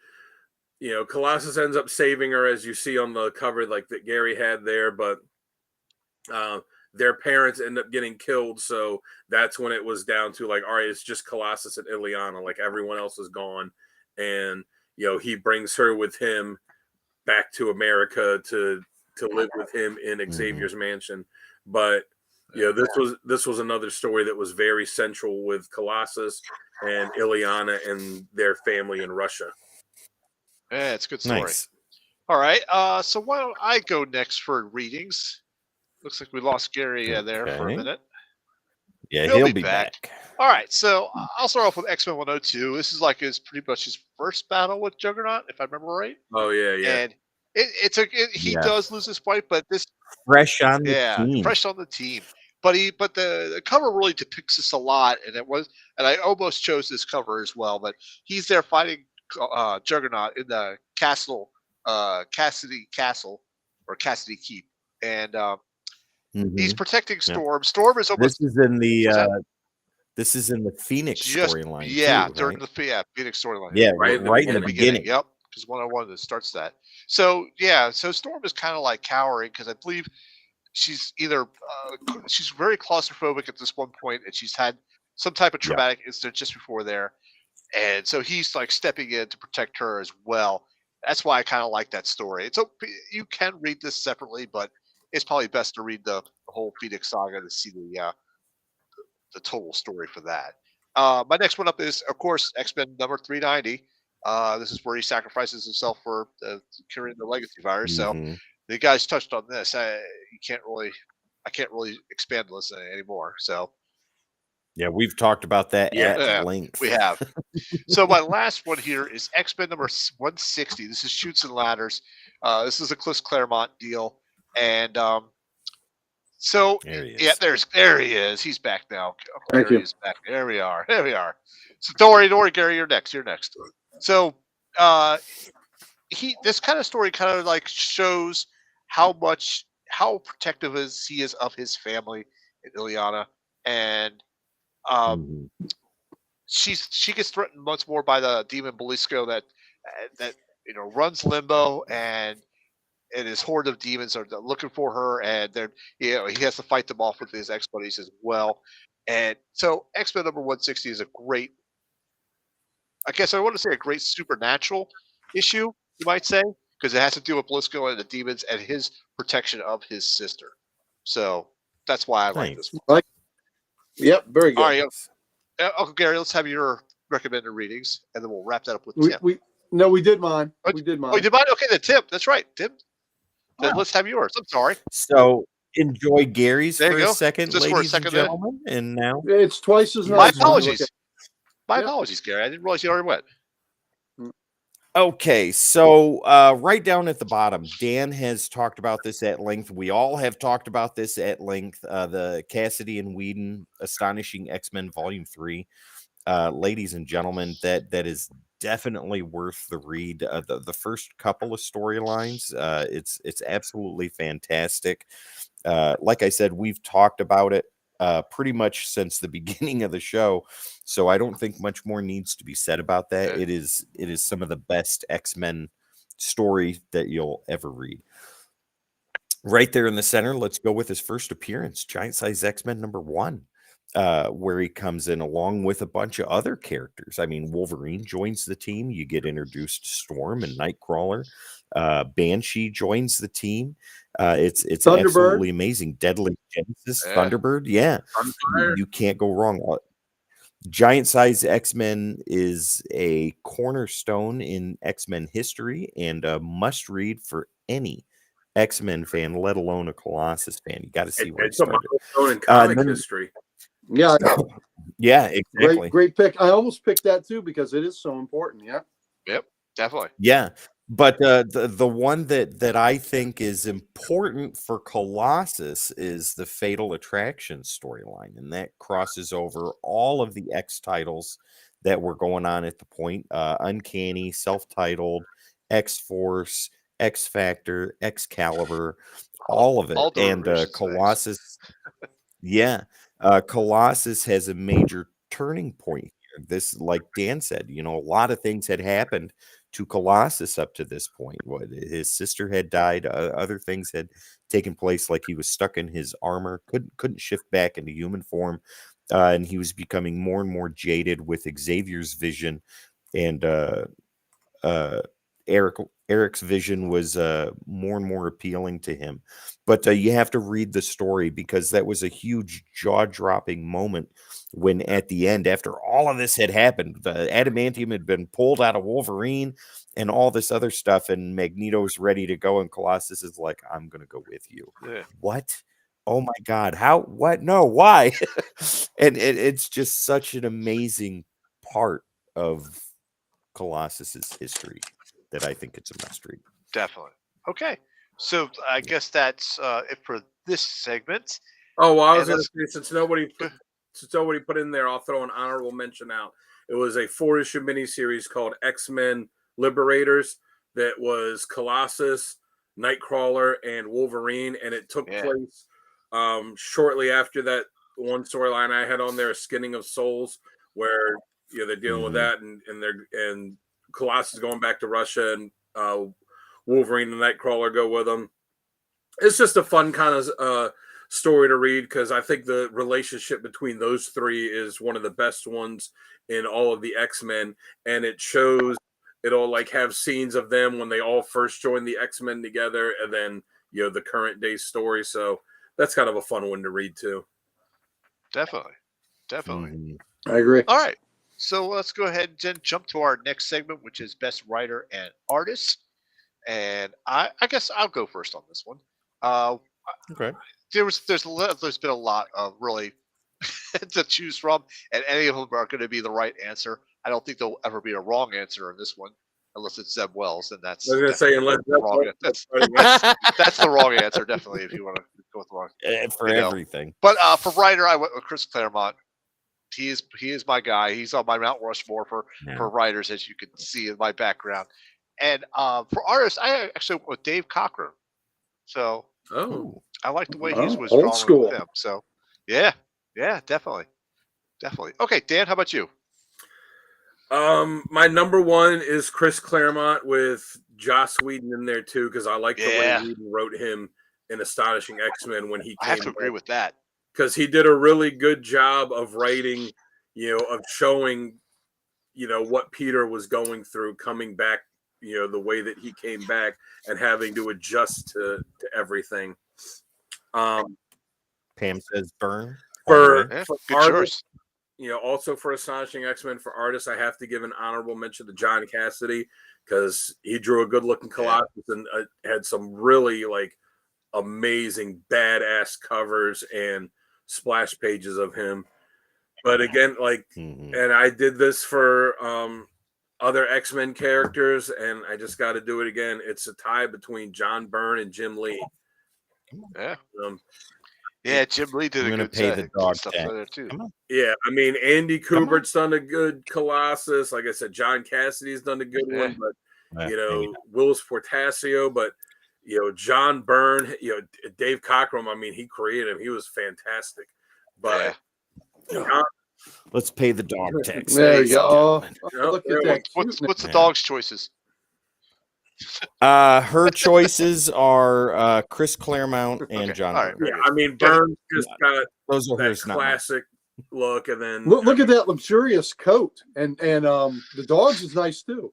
Colossus ends up saving her, as you see on the cover, like that Gary had there, but their parents end up getting killed, so that's when it was down to like, all right, it's just Colossus and Ileana, like everyone else is gone, and he brings her with him back to America to live with him in Xavier's mansion. But this was another story that was very central with Colossus and Ileana and their family in Russia. Yeah, it's a good story. Nice. All right. So why don't I go next for readings? Looks like we lost Gary there for a minute. Yeah, he'll be back. All right. So I'll start off with X-Men 102. This is like pretty much his first battle with Juggernaut, if I remember right. Oh yeah. And he does lose his fight, but this fresh on the team. Fresh on the team. But the cover really depicts this a lot, and I almost chose this cover as well. But he's there fighting Juggernaut in the castle, Cassidy Castle or Cassidy Keep, and he's protecting Storm. Yep. Storm is almost. This is in the Phoenix storyline. Yeah, too, during right? the Phoenix storyline. Yeah, right in the beginning. Yep, because 101 that starts that. So Storm is kind of like cowering because I believe she's either she's very claustrophobic at this one point, and she's had some type of traumatic incident just before there, and so he's like stepping in to protect her as well. That's why I kind of like that story. You can read this separately, but it's probably best to read the whole Phoenix saga to see the total story for that. My next one up is, of course, X-Men number 390. This is where he sacrifices himself for curing the legacy virus. So the guys touched on this. I can't really expand this anymore. So Yeah, we've talked about that Yeah. at length. We have. So my last one here is X-Men number 160. This is Shoots and Ladders. This is a Chris Claremont deal, and so There he yeah, is. there he is. He's back now. Thank There you. he is back. There we are. There we are. So don't worry, Gary. You're next. You're next. So this kind of story kind of like shows how protective he is of his family in Ileana, and Mhm. she gets threatened much more by the demon Belisco that runs Limbo, and his horde of demons are looking for her, and he has to fight them off with his ex buddies as well. And so X-Men number 160 is a great, I guess I want to say a great supernatural issue, you might say, because it has to do with Belisco and the demons and his protection of his sister. So that's why I like this one. Yep, very All good. right, Uncle Gary, let's have your recommended readings, and then we'll wrap that up with Tim. We did mine. Oh, We did mine. Oh, you did mine? Okay, then Tim. That's right, Tim. Then let's have yours. I'm sorry. So enjoy Gary's There for you a go. second, Just for a ladies second, and man. gentlemen. And now It's twice as My My nice. when you look apologies. at- My Yep. apologies, Gary. I didn't realize you already went. Okay, so right down at the bottom, Dan has talked about this at length. We all have talked about this at length. The Cassidy and Whedon Astonishing X-Men Volume 3. Ladies and gentlemen, that is definitely worth the read. The first couple of storylines, it's absolutely fantastic. Like I said, we've talked about it pretty much since the beginning of the show, so I don't think much more needs to be said about that. Yeah. It is some of the best X-Men story that you'll ever read. Right there in the center, let's go with his first appearance, Giant Size X-Men number 1, where he comes in along with a bunch of other characters. I mean, Wolverine joins the team. You get introduced to Storm and Nightcrawler. Banshee joins the team. It's Thunderbird. absolutely amazing. Deadly Genesis, Yeah. Thunderbird. Yeah, Sunfire. you can't go wrong. Giant Size X-Men is a cornerstone in X-Men history and a must read for any X-Men fan, let alone a Colossus fan. You got to see where it It's a started. milestone in comic then- history. Yeah, Yeah, exactly. great pick. I almost picked that too because it is so important. Yeah. Yep, definitely. Yeah, but the one that I think is important for Colossus is the Fatal Attraction storyline, and that crosses over all of the X titles that were going on at the point: Uncanny, Self-Titled, X-Force, X Factor, Excalibur, all of it, all and derivations, Colossus. Yeah, Colossus has a major turning point here. This, like Dan said, a lot of things had happened to Colossus up to this point. What, his sister had died, other things had taken place, like he was stuck in his armor, couldn't shift back into human form, and he was becoming more and more jaded with Xavier's vision, and Eric's vision was more and more appealing to him. But you have to read the story, because that was a huge jaw-dropping moment when at the end, after all of this had happened, the adamantium had been pulled out of Wolverine and all this other stuff, and Magneto's ready to go, and Colossus is like, I'm going to go with you. Yeah. What? Oh my God. How? What? No, why? And it's just such an amazing part of Colossus's history that I think it's a must read. Definitely. Okay. So I guess that's it for this segment. Oh, well, I was And going to say, since nobody put in there, I'll throw an honorable mention out. It was a 4-issue miniseries called X-Men Liberators that was Colossus, Nightcrawler, and Wolverine, and it took place shortly after that one storyline I had on there, Skinning of Souls, where they're dealing with that, and Colossus going back to Russia, and Wolverine and Nightcrawler go with them. It's just a fun kind of story to read, because I think the relationship between those three is one of the best ones in all of the X-Men, and it shows, it'll like have scenes of them when they all first joined the X-Men together, and then the current day story. So that's kind of a fun one to read too. Definitely. I agree. All right. So let's go ahead and jump to our next segment, which is Best Writer and Artist. And I guess I'll go first on this one. Okay. There's been a lot of really to choose from, and any of them are going to be the right answer. I don't think there'll ever be a wrong answer in this one, unless it's Zeb Wells, and that's I was going to say, unless the wrong. That's the wrong answer, definitely. If you want to go with the wrong, For everything. But for writer, I went with Chris Claremont. He is my guy. He's on my Mount Rushmore for writers, as you can see in my background. And for artists, I actually went with Dave Cockrum. So I like the way he was old drawing school with him. So yeah, definitely. Okay, Dan, how about you? My number one is Chris Claremont with Joss Whedon in there too, because I like the way Whedon wrote him in Astonishing X-Men when he came. I have to agree with that. Because he did a really good job of writing, of showing, what Peter was going through coming back, the way that he came back and having to adjust to everything. Pam says burn. For good artists, also for Astonishing X-Men, for artists, I have to give an honorable mention to John Cassidy, because he drew a good-looking Colossus and had some really, amazing, badass covers and splash pages of him. But again, and I did this for other X-Men characters, and I just got to do it again. It's a tie between John Byrne and Jim Lee. Jim Lee did a good pay the dog stuff tax. there too. Yeah, I mean, Andy Kubert's done a good Colossus. Like I said, John Cassidy's done a good one, but Willis Portasio, but John Byrne, Dave Cockrum, I mean, he created him. He was fantastic. But let's pay the dog tax. There you go. Look at that. What's the dog's choices? Her choices are Chris Claremont and John Byrne. Yeah, I mean, Byrne just got those are that classic look, and then look at that luxurious coat, and the dog's is nice too.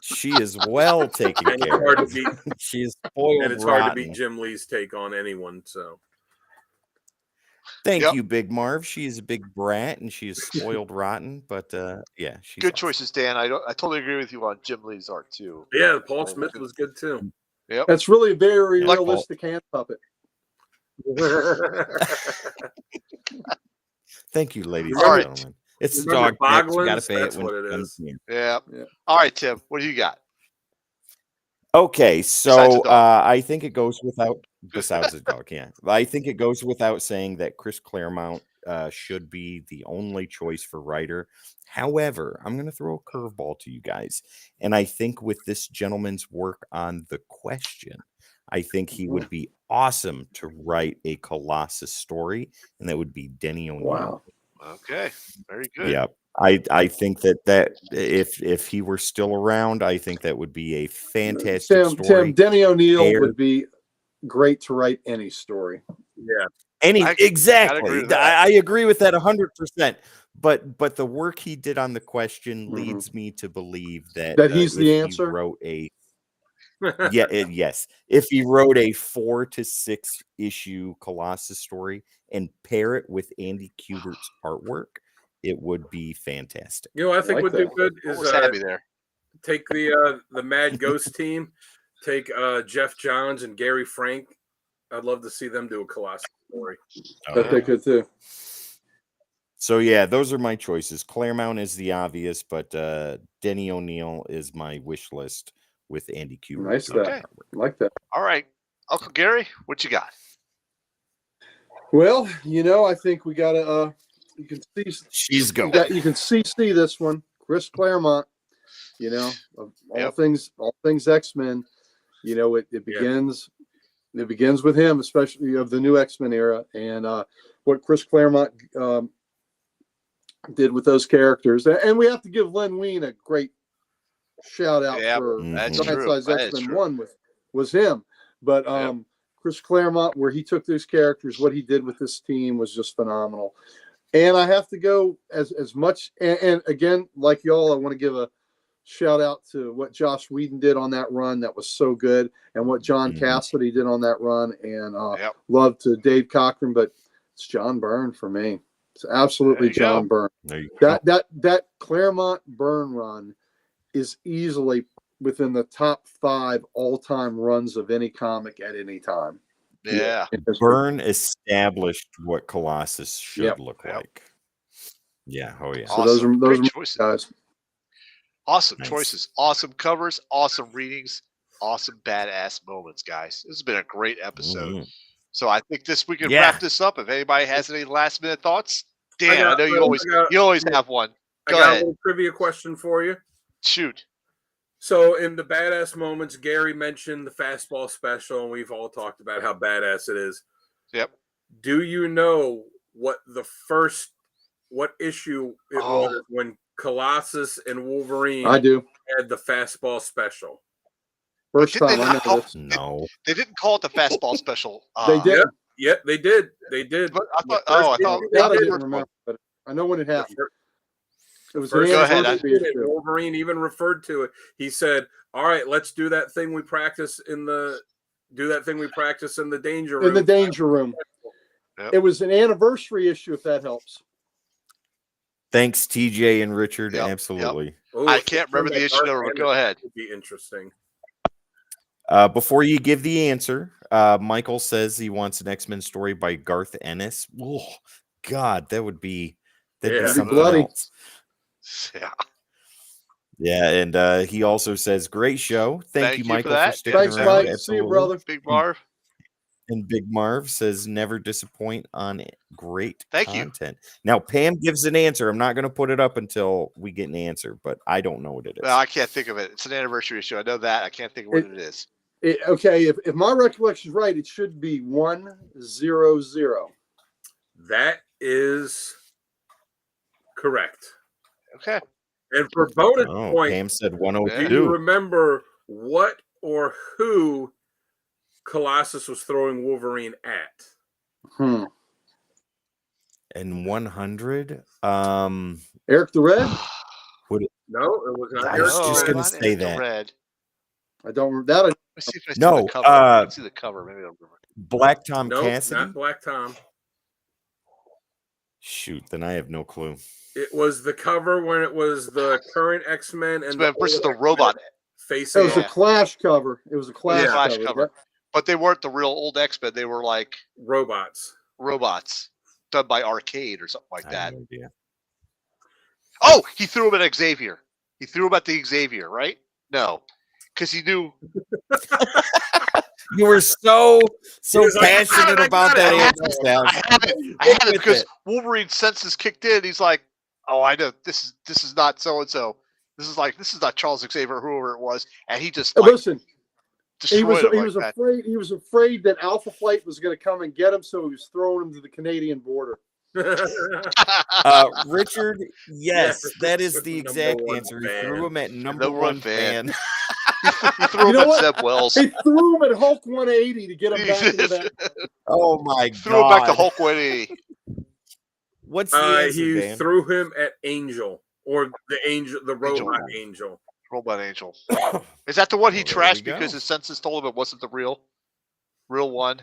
She is well taken care of. She is spoiled, and it's hard to beat Jim Lee's take on anyone. So, thank you, Big Marv. She is a big brat, and she is spoiled rotten. But she's good choices, Dan. I totally agree with you on Jim Lee's art too. Yeah, Paul Smith was good too. Yep, that's really a very realistic hand puppet. Thank you, ladies and gentlemen. It's the dog tax. You got to pay it when it comes in. Yeah. All right, Tim. What do you got? Okay, so I think it goes without besides the dog. Yeah, I think it goes without saying that Chris Claremont should be the only choice for writer. However, I'm going to throw a curveball to you guys, and I think with this gentleman's work on The Question, I think he would be awesome to write a Colossus story, and that would be Denny O'Neil. Wow. Okay, very good. Yeah, I think that if he were still around, I think that would be a fantastic story. Tim, Denny O'Neil would be great to write any story. Yeah, exactly. I agree with that 100%. But the work he did on The Question leads me to believe that he's the answer. He wrote yes. If he wrote a 4 to 6 issue Colossus story and pair it with Andy Kubert's artwork, it would be fantastic. I think what do good is take the Mad Ghost team, take Jeff Johns and Gary Frank. I'd love to see them do a Colossus story. But they could too. So yeah, those are my choices. Claremont is the obvious, but Denny O'Neil is my wish list with Andy Kubert. Nice that. Like that. All right, Uncle Gary, what you got? Well, I think we gotta. You can see she's going. You can see this one, Chris Claremont. All things X-Men. It begins. It begins with him, especially of the new X-Men era, and what Chris Claremont did with those characters. And we have to give Len Wein a great shout out for Giant-Size X-Men 1 was him. But Chris Claremont, where he took those characters, what he did with this team was just phenomenal. And I have to go as much, and again, like y'all, I want to give a shout out to what Joss Whedon did on that run. That was so good. And what John Cassidy did on that run. And love to Dave Cockrum, but it's John Byrne for me. It's absolutely John Byrne. That Claremont Byrne run is easily within the top 5 all-time runs of any comic at any time. Yeah. in history. Burn established what Colossus should Yep. look Yep. like. Yeah. Oh yeah. So those are Great my choices. guys. Awesome Nice. choices. Awesome covers. Awesome readings. Awesome badass moments, guys. This has been a great episode. Mhm. So I think we can Yeah. wrap this up. If anybody has any last minute thoughts, Dan, I got- know you I always got- have one. I Go got a ahead. little trivia question for you. Shoot. So in the badass moments, Gary mentioned the fastball special, and we've all talked about how badass it is. Yep. Do you know what issue it was when Colossus and Wolverine I do. had the fastball special? First Didn't time they I know not call- this. No. They didn't call it the fastball special. They did. Yeah, they did. They did. But I The thought. first Oh, I issue thought. they That I did. didn't remember, but I know when it The happened. It was First an Go ahead, anniversary did it. issue. Wolverine even referred to it. He said, "All right, let's do that thing we practice in the danger room." In the danger room. Yep. It was an anniversary issue, if that helps. Thanks, TJ and Richard. Yep, Absolutely. Ooh, I if can't they remember turned the that issue Dark number, but Panda, go ahead. that would be interesting. Before you give the answer, Michael says he wants an X-Men story by Garth Ennis. Oh, God, that'd be Yeah. something Bloody. else. Yeah. Yeah, and he also says, "Great show. Thank you, for Michael, for that. sticking Thanks, around." Mike. See you, Absolutely. brother. Big Marv. And Big Marv says, "Never disappoint on great Thank you. content." Now, Pam gives an answer. I'm not going to put it up until we get an answer, but I don't know what it is. Well, I can't think of it. It's an anniversary issue. I know that. I can't think of what it is. Okay, if my recollection is right, it should be 100. That is correct. Okay. And for bonus Oh, point, Pam said do 102. you remember what or who Colossus was throwing Wolverine at? And 100. Eric the Red? No, it was not. I Eric was just Red. gonna not say Eric the that. Red. I don't remember that. Let me see if I see No, the cover. I can see the cover. Maybe I'll remember. Black Tom No, Cassidy. not Black Tom. Shoot, then I have no clue. It was the cover when it was the current X-Men and Versus the old robot. It facing was a Clash cover. It was a Clash, Clash cover. cover. Yep. But they weren't the real old X-Men. They were like robots. robots done by Arcade or something like I that. have no idea. Oh, he threw him at Xavier. He threw him at the Xavier, right? No. Because he knew. You were so He was like, passionate I about got that it. answer, Sal. I have it with because it. Wolverine's senses kicked in. He's like, "Oh, I know this is not so and so. This is not Charles Xavier, whoever it was." And he just like, Listen, destroyed he was him like that. afraid. He was afraid that Alpha Flight was going to come and get him, so he was throwing him to the Canadian border. Richard, yes, Yeah, that is with the the exact number one answer. He fan. threw him at number Number one one fan. fan. He threw him know at what? Zeb Wells. He threw him at Hulk 180 to get him back into that. Oh my Threw him back to God. Hulk 180. What's the answer, he Dan? threw him at Angel, or the robot Angel. Angel. Robot Angel. Is that the one he Well, there we trashed go. because his senses told him it wasn't the real one?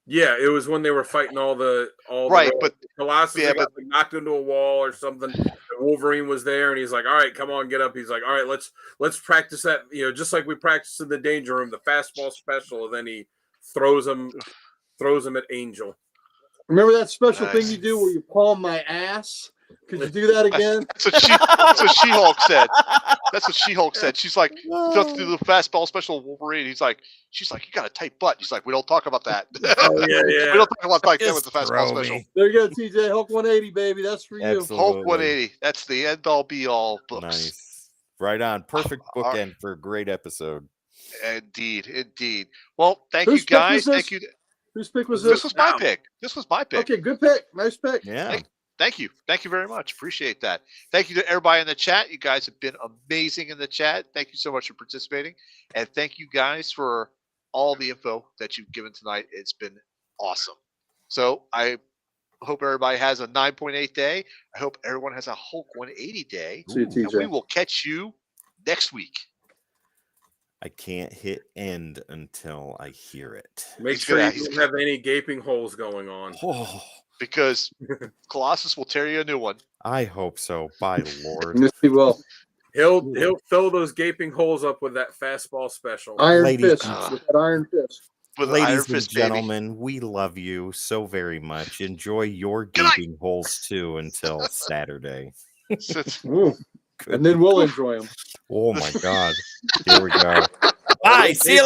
Yeah, it was when they were fighting all the Right, the but Colossus yeah, got like, knocked into a wall or something. And Wolverine was there, and he's like, "All right, come on, get up." He's like, "All right, let's practice that. Just like we practiced in the danger room, the fastball special." And then he throws him at Angel. Remember that special thing Nice. you do where you palm my ass? Could you do that again? that's what She-Hulk said. That's what She-Hulk said. She's like, just do the fastball special Wolverine. She's like, you got a tight butt. He's like, we don't talk about that. Oh yeah, yeah. We don't talk about like that Just with the fastball throw special. me. There you go, TJ. Hulk 180, baby. That's for you. Absolutely. Hulk 180. That's the end all be all books. Nice. Right on. Perfect All right. bookend for a great episode. Indeed. Well, thank Whose you pick guys. was Thank this? you. Whose pick was This this? was my pick. This was my pick. Okay, good pick. Nice pick. Yeah. Thank you. Thank you very much. Appreciate that. Thank you to everybody in the chat. You guys have been amazing in the chat. Thank you so much for participating. And thank you guys for all the info that you've given tonight. It's been awesome. So I hope everybody has a 9.8 day. I hope everyone has a Hulk 180 day. See you, And we TJ. will catch you next week. I can't hit end until I hear it. Make He's sure gonna- you don't have any gaping holes going on. Oh, Because Colossus will tear you a new one. I hope so. By Lord. Yes, he will. He'll fill those gaping holes up with that fastball special. Iron Ladies fist. and With that iron fist. With an iron Ladies and fist, baby. gentlemen, we love you so very much. Enjoy your Good night. gaping holes too until Saturday. Ooh, and then we'll enjoy them. Oh my God. Here we go. Bye. See you